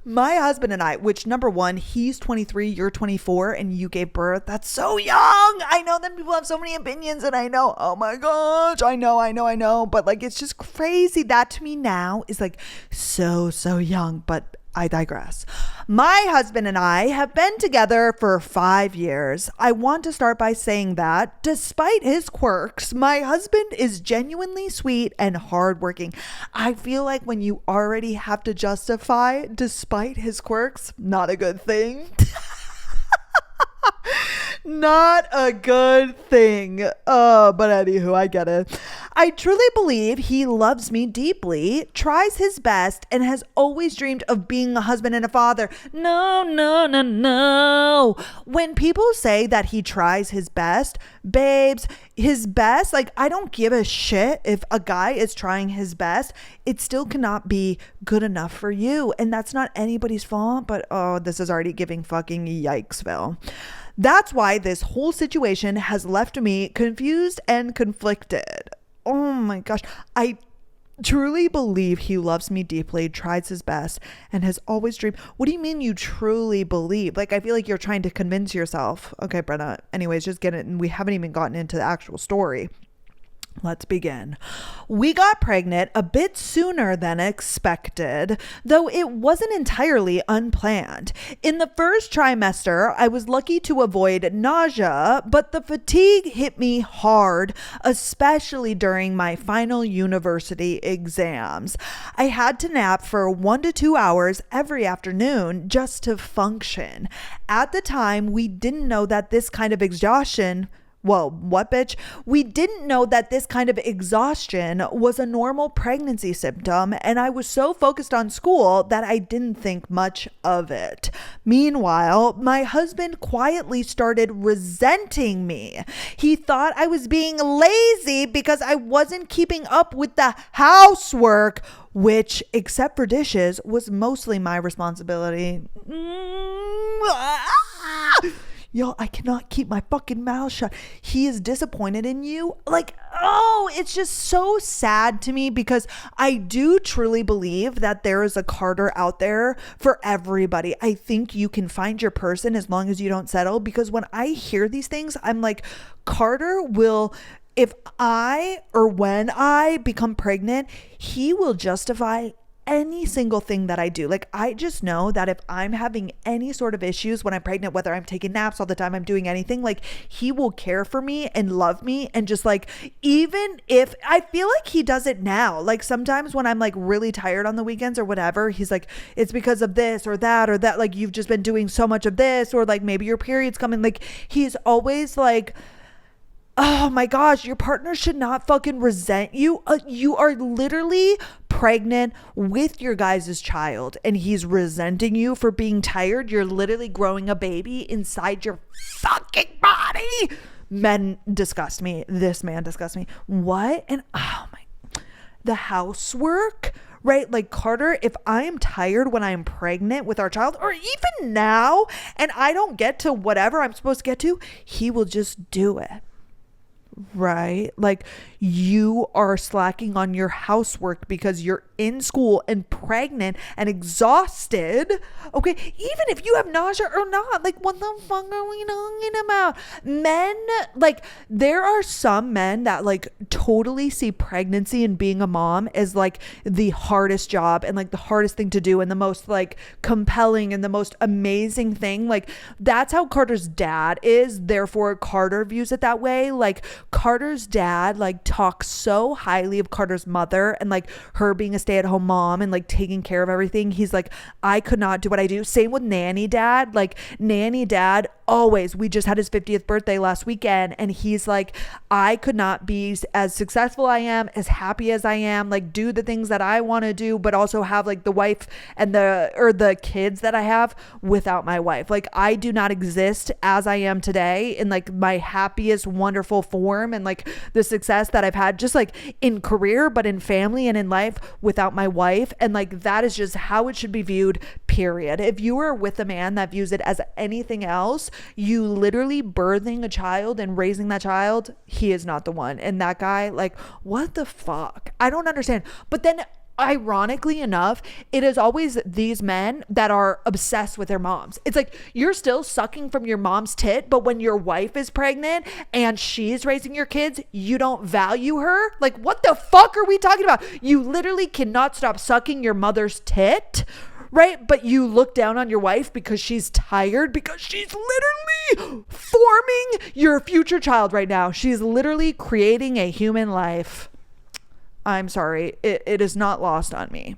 My husband and I, which number one, he's 23, you're 24, and you gave birth. That's so young. I know that people have so many opinions, and I know, oh my gosh, I know. But like, it's just crazy. That to me now is like so young, but I digress. My husband and I have been together for 5 years. I want to start by saying that despite his quirks, my husband is genuinely sweet and hardworking. I feel like when you already have to justify despite his quirks, not a good thing. Not a good thing. But anywho, I get it. I truly believe he loves me deeply, tries his best, and has always dreamed of being a husband and a father. No. When people say that he tries his best, babes, his best, like I don't give a shit if a guy is trying his best. It still cannot be good enough for you. And that's not anybody's fault, but this is already giving fucking yikesville. That's why this whole situation has left me confused and conflicted. Oh my gosh. I truly believe he loves me deeply, tries his best, and has always dreamed. What do you mean you truly believe? Like, I feel like you're trying to convince yourself. Okay, Brenna. Anyways, just get it. And we haven't even gotten into the actual story. Let's begin. We got pregnant a bit sooner than expected, though it wasn't entirely unplanned. In the first trimester, I was lucky to avoid nausea, but the fatigue hit me hard, especially during my final university exams. I had to nap for 1 to 2 hours every afternoon just to function. At the time, we didn't know that this kind of exhaustion we didn't know that this kind of exhaustion was a normal pregnancy symptom, and I was so focused on school that I didn't think much of it. Meanwhile, my husband quietly started resenting me. He thought I was being lazy because I wasn't keeping up with the housework, which, except for dishes, was mostly my responsibility. Yo, I cannot keep my fucking mouth shut. He is disappointed in you. Like, oh, it's just so sad to me because I do truly believe that there is a Carter out there for everybody. I think you can find your person as long as you don't settle, because when I hear these things, I'm like, Carter will, if I or when I become pregnant, he will justify any single thing that I do. Like, I just know that if I'm having any sort of issues when I'm pregnant, whether I'm taking naps all the time, I'm doing anything, like, he will care for me and love me. And just like, even if I feel like he does it now, like sometimes when I'm like really tired on the weekends or whatever, he's like, it's because of this or that, like, you've just been doing so much of this, or like maybe your period's coming. Like, he's always like, oh my gosh, your partner should not fucking resent you. You are literally pregnant with your guys' child and he's resenting you for being tired. You're literally growing a baby inside your fucking body. Men disgust me. This man disgusts me. What? And oh my, the housework, right? Like, Carter, if I am tired when I am pregnant with our child, or even now, and I don't get to whatever I'm supposed to get to, he will just do it. Right? Like, you are slacking on your housework because you're in school and pregnant and exhausted. Okay, even if you have nausea or not, like, what the fuck are we talking about? Men, like, there are some men that like totally see pregnancy and being a mom as like the hardest job and like the hardest thing to do and the most like compelling and the most amazing thing. Like, that's how Carter's dad is, therefore Carter views it that way. Like, Carter's dad like talks so highly of Carter's mother and like her being a stay-at-home mom and like taking care of everything. He's like, I could not do what I do. Same with nanny dad. Like, nanny dad always, we just had his 50th birthday last weekend and he's like, I could not be as successful I am, as happy as I am, like do the things that I want to do, but also have like the wife and the kids that I have without my wife. Like, I do not exist as I am today in like my happiest, wonderful form and like the success that I've had just like in career, but in family and in life without my wife. And like, that is just how it should be viewed, period. If you are with a man that views it as anything else, you literally birthing a child and raising that child, he is not the one. And that guy, like, what the fuck? I don't understand. But then ironically enough, it is always these men that are obsessed with their moms. It's like, you're still sucking from your mom's tit, but when your wife is pregnant and she's raising your kids, you don't value her. Like, what the fuck are we talking about? You literally cannot stop sucking your mother's tit, right? But you look down on your wife because she's tired, because she's literally forming your future child right now. She's literally creating a human life. I'm sorry. It is not lost on me.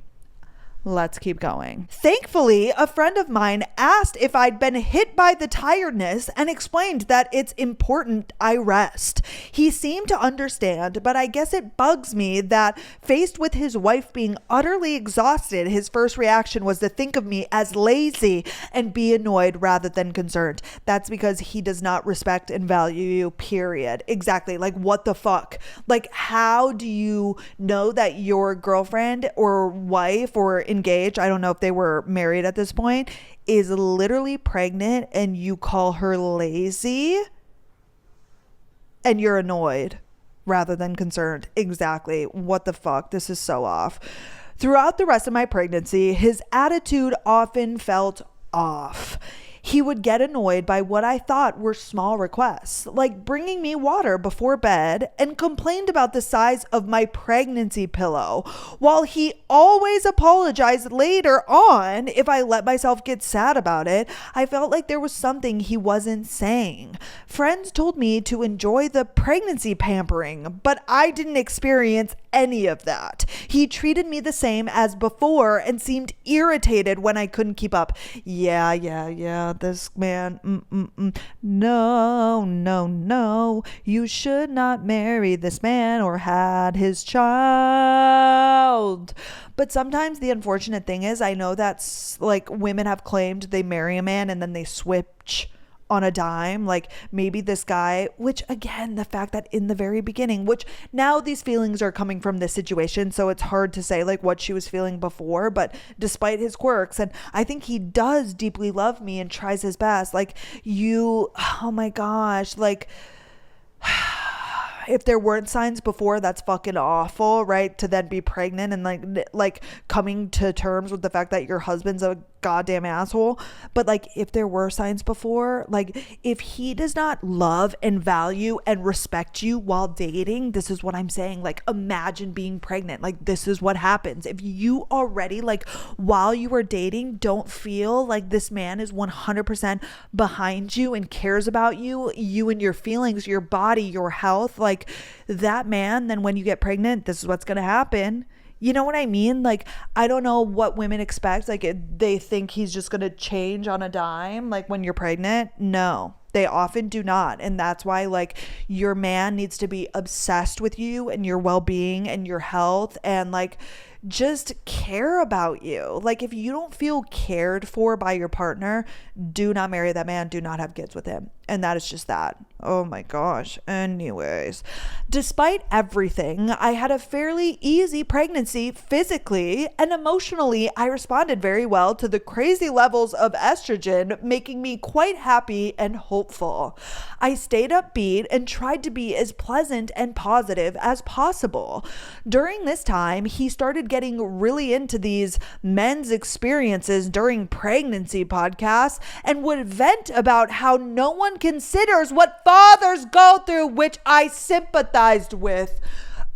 Let's keep going. Thankfully, a friend of mine asked if I'd been hit by the tiredness and explained that it's important I rest. He seemed to understand, but I guess it bugs me that faced with his wife being utterly exhausted, his first reaction was to think of me as lazy and be annoyed rather than concerned. That's because he does not respect and value you, period. Exactly. Like, what the fuck? Like, how do you know that your girlfriend or wife or engaged, I don't know if they were married at this point, is literally pregnant and you call her lazy and you're annoyed rather than concerned? Exactly. What the fuck? This is so off. Throughout the rest of my pregnancy, his attitude often felt off. He would get annoyed by what I thought were small requests, like bringing me water before bed, and complained about the size of my pregnancy pillow, while he always apologized later on if I let myself get sad about it. I felt like there was something he wasn't saying. Friends told me to enjoy the pregnancy pampering, but I didn't experience any of that. He treated me the same as before and seemed irritated when I couldn't keep up. Yeah, this man, no, you should not marry this man or had his child. But sometimes the unfortunate thing is, I know that's like women have claimed they marry a man and then they switch on a dime. Like maybe this guy, which again, the fact that in the very beginning, which now these feelings are coming from this situation, so it's hard to say like what she was feeling before, but despite his quirks, and I think he does deeply love me and tries his best. Like oh my gosh, like if there weren't signs before, that's fucking awful, right? To then be pregnant and like coming to terms with the fact that your husband's a goddamn asshole. But like if there were signs before, like if he does not love and value and respect you while dating, this is what I'm saying. Like imagine being pregnant. Like this is what happens if you already, like while you were dating, don't feel like this man is 100% behind you and cares about you and your feelings, your body, your health. Like that man, then when you get pregnant, this is what's gonna happen. You know what I mean? Like, I don't know what women expect. Like, they think he's just going to change on a dime, like when you're pregnant. No, they often do not. And that's why, like, your man needs to be obsessed with you and your well-being and your health and, like, just care about you. Like, if you don't feel cared for by your partner, do not marry that man. Do not have kids with him. And that is just that. Oh my gosh. Anyways, despite everything, I had a fairly easy pregnancy physically and emotionally. I responded very well to the crazy levels of estrogen, making me quite happy and hopeful. I stayed upbeat and tried to be as pleasant and positive as possible. During this time, he started getting really into these men's experiences during pregnancy podcasts and would vent about how no one considers what fathers go through, which I sympathized with.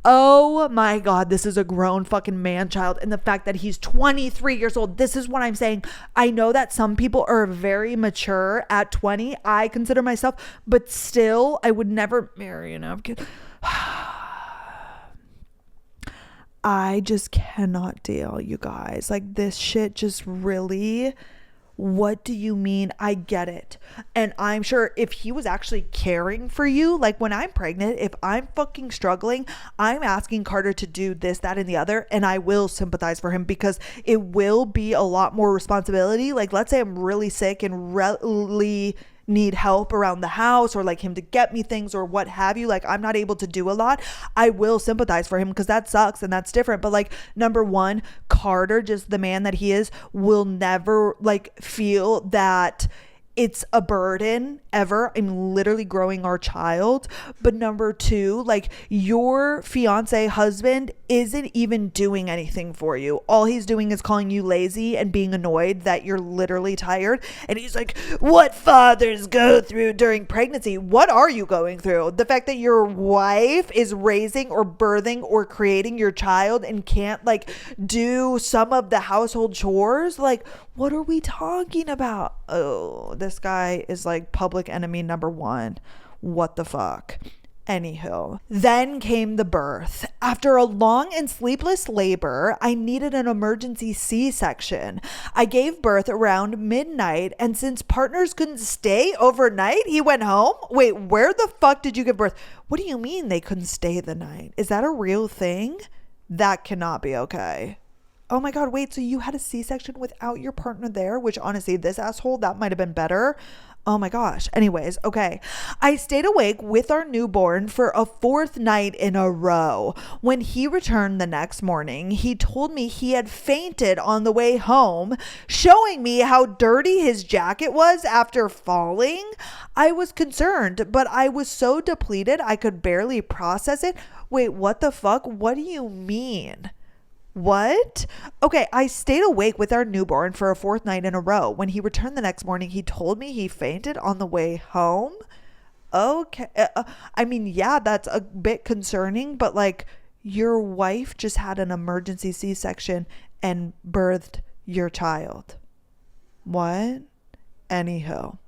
Oh my God, this is a grown fucking man child. And the fact that he's 23 years old, this is what I'm saying. I know that some people are very mature at 20. I consider myself, but still, I would never marry an African. I just cannot deal, you guys. Like this shit just really... What do you mean? I get it. And I'm sure if he was actually caring for you, like when I'm pregnant, if I'm fucking struggling, I'm asking Carter to do this, that, and the other. And I will sympathize for him because it will be a lot more responsibility. Like, let's say I'm really sick and really need help around the house or like him to get me things or what have you. Like I'm not able to do a lot. I will sympathize for him because that sucks and that's different. But like number one, Carter, just the man that he is, will never like feel that it's a burden ever. I'm literally growing our child. But number two, like your fiance husband isn't even doing anything for you. All he's doing is calling you lazy and being annoyed that you're literally tired. And he's like, what fathers go through during pregnancy? What are you going through? The fact that your wife is raising or birthing or creating your child and can't like do some of the household chores? Like, what are we talking about? Oh, this guy is like public enemy number one. What the fuck? Anywho, then came the birth. After a long and sleepless labor, I needed an emergency C-section. I gave birth around midnight, and since partners couldn't stay overnight, he went home. Wait, where the fuck did you give birth? What do you mean they couldn't stay the night? Is that a real thing? That cannot be okay. Oh my God, wait, so you had a C-section without your partner there? Which honestly, this asshole, that might have been better. Oh my gosh. Anyways, okay. I stayed awake with our newborn for a fourth night in a row. When he returned the next morning, he told me he had fainted on the way home, showing me how dirty his jacket was after falling. I was concerned, but I was so depleted I could barely process it. Wait, what the fuck? What do you mean? What? Okay, I stayed awake with our newborn for a fourth night in a row. When he returned the next morning, he told me he fainted on the way home. Okay. I mean, yeah, that's a bit concerning, but like your wife just had an emergency C-section and birthed your child. What? Anyhow.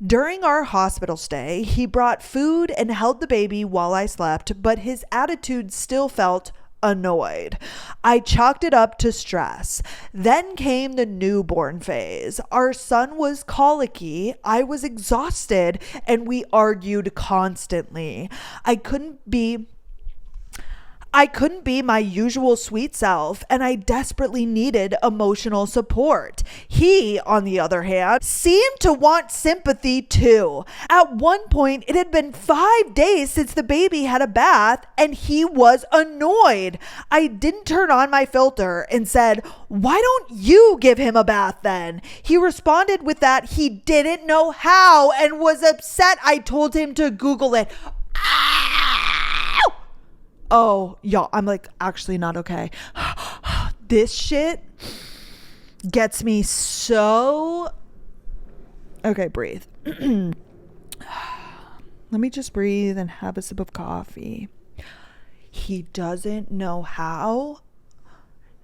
During our hospital stay, he brought food and held the baby while I slept, but his attitude still felt annoyed. I chalked it up to stress. Then came the newborn phase. Our son was colicky, I was exhausted, and we argued constantly. I couldn't be I couldn't be my usual sweet self, and I desperately needed emotional support. He, on the other hand, seemed to want sympathy too. At one point, it had been 5 days since the baby had a bath, and he was annoyed. I didn't turn on my filter and said, "Why don't you give him a bath then?" He responded with that he didn't know how and was upset I told him to Google it. Oh, y'all, I'm like actually not okay. This shit gets me so... Okay, breathe. Let me just breathe and have a sip of coffee. He doesn't know how.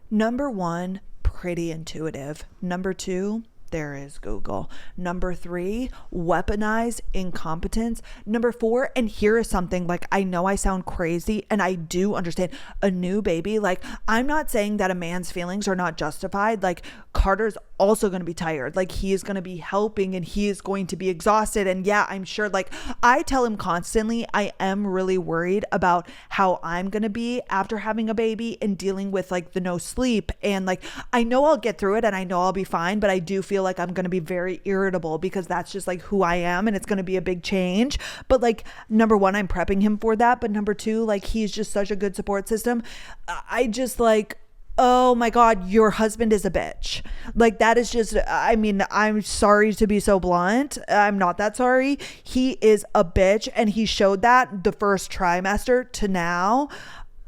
Number one, pretty intuitive. Number two, there is Google. Number three, weaponized incompetence. Number four, and here is something, like, I know I sound crazy and I do understand, a new baby. Like, I'm not saying that a man's feelings are not justified. Like, Carter's also going to be tired. Like, he is going to be helping and he is going to be exhausted. And yeah, I'm sure, like, I tell him constantly, I am really worried about how I'm going to be after having a baby and dealing with like the no sleep. And like, I know I'll get through it and I know I'll be fine, but I do feel like I'm going to be very irritable because that's just like who I am and it's going to be a big change. But like, number one, I'm prepping him for that. But number two, like, he's just such a good support system. I just like, oh my God, your husband is a bitch. Like, that is just, I mean, I'm sorry to be so blunt. I'm not that sorry. He is a bitch, and he showed that the first trimester to now.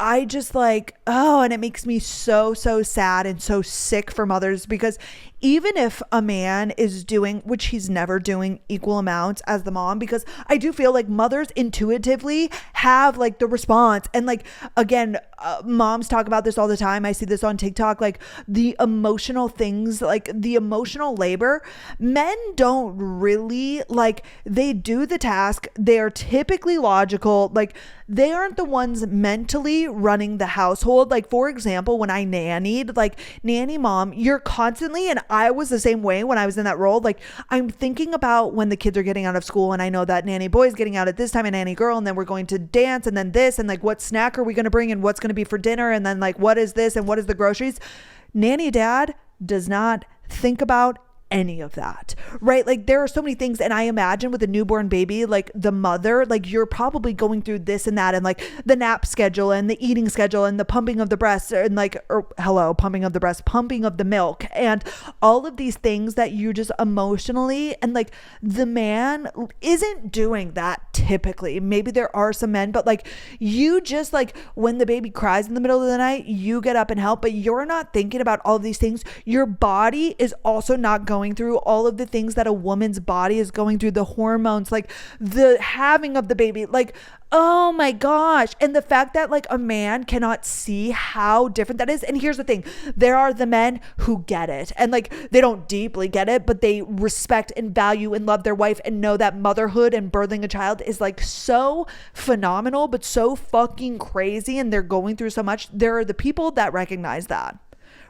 I just like, oh, and it makes me so sad and so sick for mothers, because even if a man is doing, which he's never doing, equal amounts as the mom, because I do feel like mothers intuitively have like the response. And like, again, moms talk about this all the time. I see this on TikTok, like the emotional things, like the emotional labor. Men don't really, like, they do the task. They are typically logical. Like, they aren't the ones mentally running the household. Like, for example, when I nannied, like, nanny mom, you're constantly, and I was the same way when I was in that role. Like, I'm thinking about when the kids are getting out of school, and I know that nanny boy is getting out at this time and nanny girl, and then we're going to dance, and then this, and like, what snack are we going to bring, and what's going to be for dinner, and then like, what is this, and what is the groceries? Nanny dad does not think about any of that, right? Like, there are so many things, and I imagine with a newborn baby, like the mother, like, you're probably going through this and that, and like the nap schedule and the eating schedule and the pumping of the breast, and like, or hello, pumping of the breast, pumping of the milk, and all of these things that you just emotionally, and like, the man isn't doing that typically. Maybe there are some men, but like, you just, like, when the baby cries in the middle of the night, you get up and help, but you're not thinking about all of these things. Your body is also not going through all of the things that a woman's body is going through, the hormones, like the having of the baby, like, oh my gosh. And the fact that like a man cannot see how different that is. And here's the thing, there are the men who get it, and like, they don't deeply get it, but they respect and value and love their wife and know that motherhood and birthing a child is like so phenomenal, but so fucking crazy, and they're going through so much. There are the people that recognize that,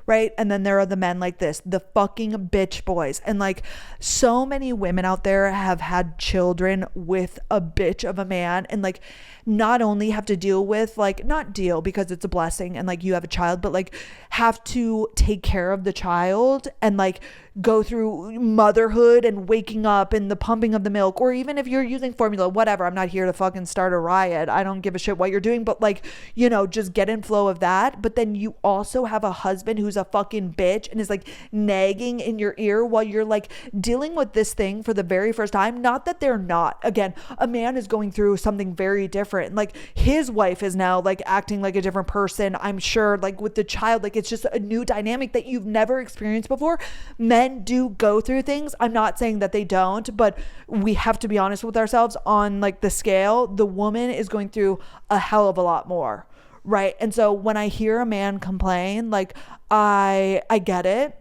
right? And then there are the men like this, the fucking bitch boys. And like, so many women out there have had children with a bitch of a man, and like, not only have to deal with, like, not deal because it's a blessing and like you have a child, but like have to take care of the child and like go through motherhood and waking up and the pumping of the milk, or even if you're using formula, whatever. I'm not here to fucking start a riot. I don't give a shit what you're doing, but like, you know, just get in flow of that. But then you also have a husband who's a fucking bitch and is like nagging in your ear while you're like dealing with this thing for the very first time. Not that they're not. Again, a man is going through something very different. Like, his wife is now like acting like a different person, I'm sure, like with the child. Like, it's just a new dynamic that you've never experienced before. Men do go through things. I'm not saying that they don't, but we have to be honest with ourselves on like the scale. The woman is going through a hell of a lot more, right? And so when I hear a man complain, like, I get it.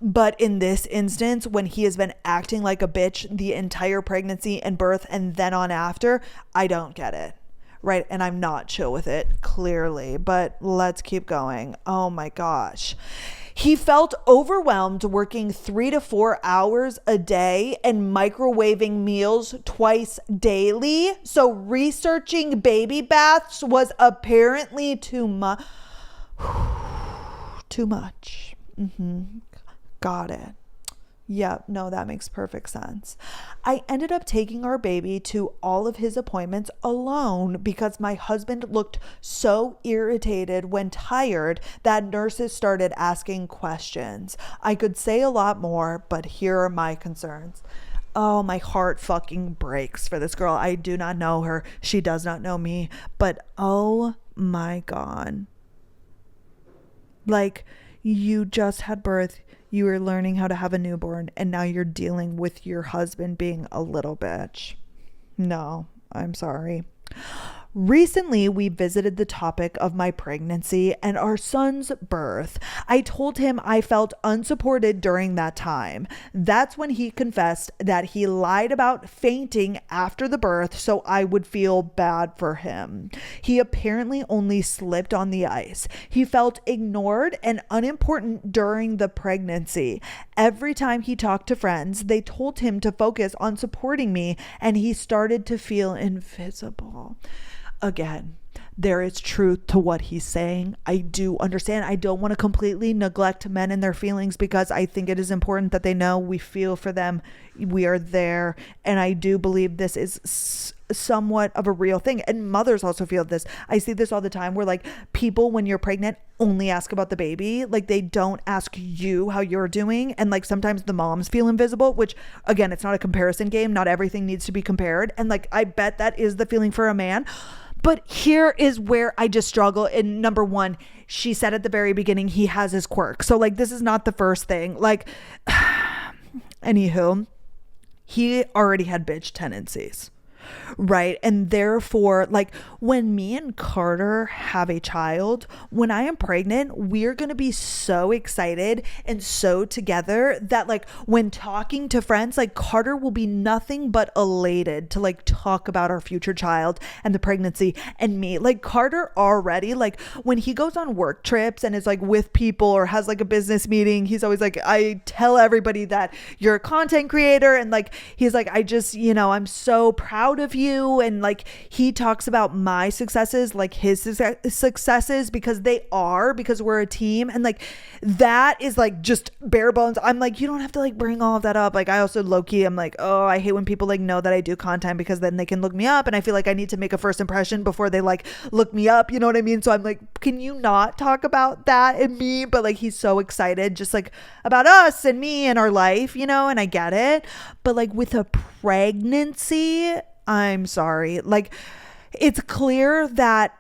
But in this instance, when he has been acting like a bitch the entire pregnancy and birth and then on after, I don't get it, right? And I'm not chill with it, clearly. But let's keep going. Oh my gosh. He felt overwhelmed working 3 to 4 hours a day and microwaving meals twice daily. So researching baby baths was apparently too much. Too much. Got it. Yep, no, that makes perfect sense. I ended up taking our baby to all of his appointments alone because my husband looked so irritated when tired that nurses started asking questions. I could say a lot more, but here are my concerns. Oh, my heart fucking breaks for this girl. I do not know her. She does not know me. But oh my God. Like, you just had birth. You were learning how to have a newborn, and now you're dealing with your husband being a little bitch. No, I'm sorry. Recently, we visited the topic of my pregnancy and our son's birth. I told him I felt unsupported during that time. That's when he confessed that he lied about fainting after the birth so I would feel bad for him. He apparently only slipped on the ice. He felt ignored and unimportant during the pregnancy. Every time he talked to friends, they told him to focus on supporting me, and he started to feel invisible. Again, there is truth to what he's saying. I do understand. I don't want to completely neglect men and their feelings because I think it is important that they know we feel for them. We are there. And I do believe this is somewhat of a real thing. And mothers also feel this. I see this all the time where like people, when you're pregnant, only ask about the baby. Like they don't ask you how you're doing. And like sometimes the moms feel invisible, which again, it's not a comparison game. Not everything needs to be compared. And like, I bet that is the feeling for a man. But here is where I just struggle. And number one, she said at the very beginning, he has his quirk. So like, this is not the first thing. Like, anywho, he already had bitch tendencies. Right. And therefore, like when me and Carter have a child, when I am pregnant, we're going to be so excited and so together that like when talking to friends, like Carter will be nothing but elated to like talk about our future child and the pregnancy and me. Like Carter already, like when he goes on work trips and is like with people or has like a business meeting, he's always like, I tell everybody that you're a content creator. And like, he's like, I just, I'm so proud of you. And like he talks about my successes like his successes because we're a team. And like that is like just bare bones. I'm like, you don't have to like bring all of that up. Like I also low-key I'm like, oh, I hate when people like know that I do content because then they can look me up, and I feel like I need to make a first impression before they like look me up, you know what I mean? So I'm like, can you not talk about that and me? But like he's so excited just like about us and me and our life, and I get it. But like with a pregnancy, I'm sorry. Like, it's clear that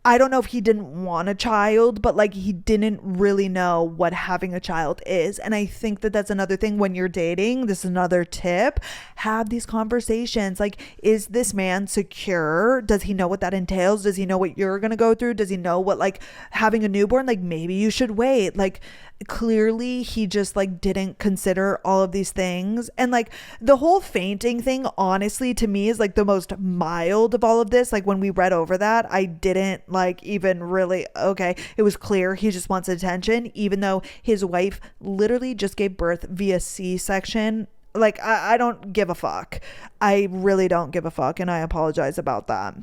I don't know if he didn't want a child, but like he didn't really know what having a child is. And I think that that's another thing when you're dating. This is another tip. Have these conversations. Like, is this man secure? Does he know what that entails? Does he know what you're going to go through? Does he know what like having a newborn? Like maybe you should wait. Like clearly he just like didn't consider all of these things. And like the whole fainting thing, honestly, to me is like the most mild of all of this. Like when we read over that, I didn't like even really, okay, it was clear he just wants attention, even though his wife literally just gave birth via C-section. Like I don't give a fuck. I really don't give a fuck, and I apologize about that.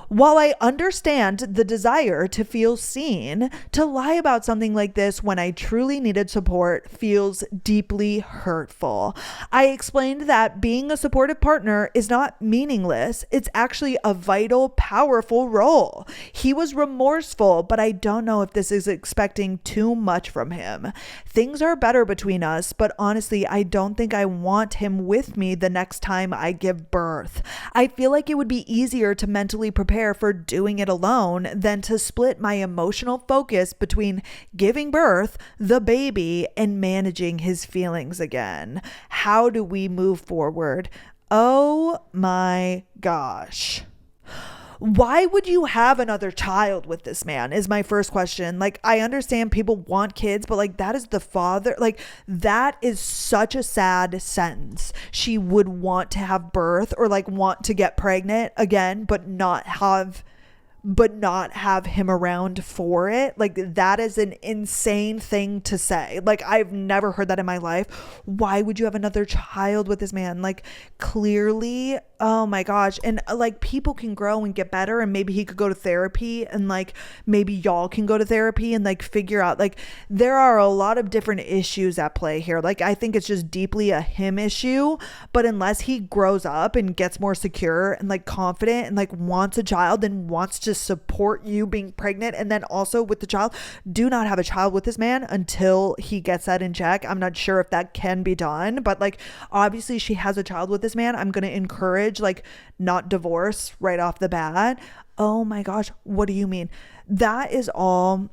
While I understand the desire to feel seen, to lie about something like this when I truly needed support feels deeply hurtful. I explained that being a supportive partner is not meaningless. It's actually a vital, powerful role. He was remorseful, but I don't know if this is expecting too much from him. Things are better between us, but honestly, I don't think I want him with me the next time I give birth. I feel like it would be easier to mentally prepare for doing it alone than to split my emotional focus between giving birth, the baby, and managing his feelings again. How do we move forward? Oh my gosh. Why would you have another child with this man is my first question. Like, I understand people want kids, but like that is the father. Like that is such a sad sentence. She would want to have birth or like want to get pregnant again, but not have but not have him around for it. Like, that is an insane thing to say. Like, I've never heard that in my life. Why would you have another child with this man? Like, clearly, oh my gosh. And like, people can grow and get better, and maybe he could go to therapy, and like maybe y'all can go to therapy and like figure out, like, there are a lot of different issues at play here. Like, I think it's just deeply a him issue, but unless he grows up and gets more secure and like confident and like wants a child and wants to support you being pregnant, and then also with the child, do not have a child with this man until he gets that in check. I'm not sure if that can be done, but like, obviously she has a child with this man. I'm going to encourage like not divorce right off the bat. Oh my gosh, what do you mean? That is all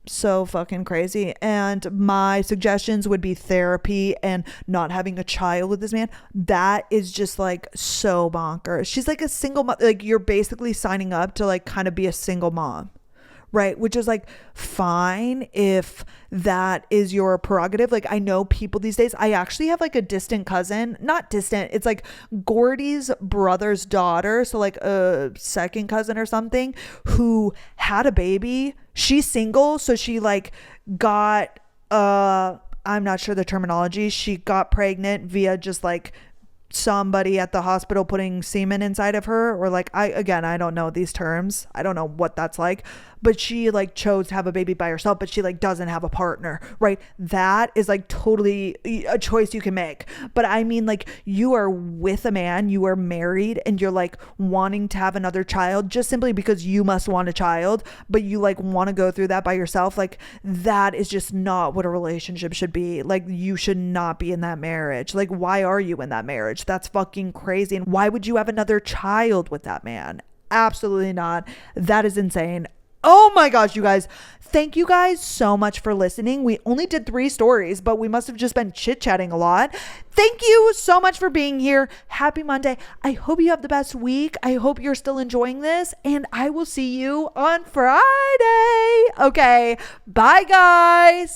so fucking crazy. And my suggestions would be therapy and not having a child with this man. That is just like so bonkers. She's like a single mom. Like, you're basically signing up to like kind of be a single mom, right? Which is like fine if that is your prerogative. Like, I know people these days, I actually have like a distant cousin, not distant, it's like Gordy's brother's daughter, so like a second cousin or something, who had a baby. She's single, so she like got I'm not sure the terminology, she got pregnant via just like somebody at the hospital putting semen inside of her, or like, I don't know these terms, I don't know what that's like, but she like chose to have a baby by herself, but she like doesn't have a partner, right? That is like totally a choice you can make. But I mean, like, you are with a man, you are married, and you're like wanting to have another child just simply because you must want a child, but you like want to go through that by yourself. Like, that is just not what a relationship should be. Like, you should not be in that marriage. Like, why are you in that marriage? That's fucking crazy. And why would you have another child with that man? Absolutely not. That is insane. Oh my gosh, you guys. Thank you guys so much for listening. We only did 3 stories, but we must have just been chit-chatting a lot. Thank you so much for being here. Happy Monday. I hope you have the best week. I hope you're still enjoying this, and I will see you on Friday. Okay, bye guys.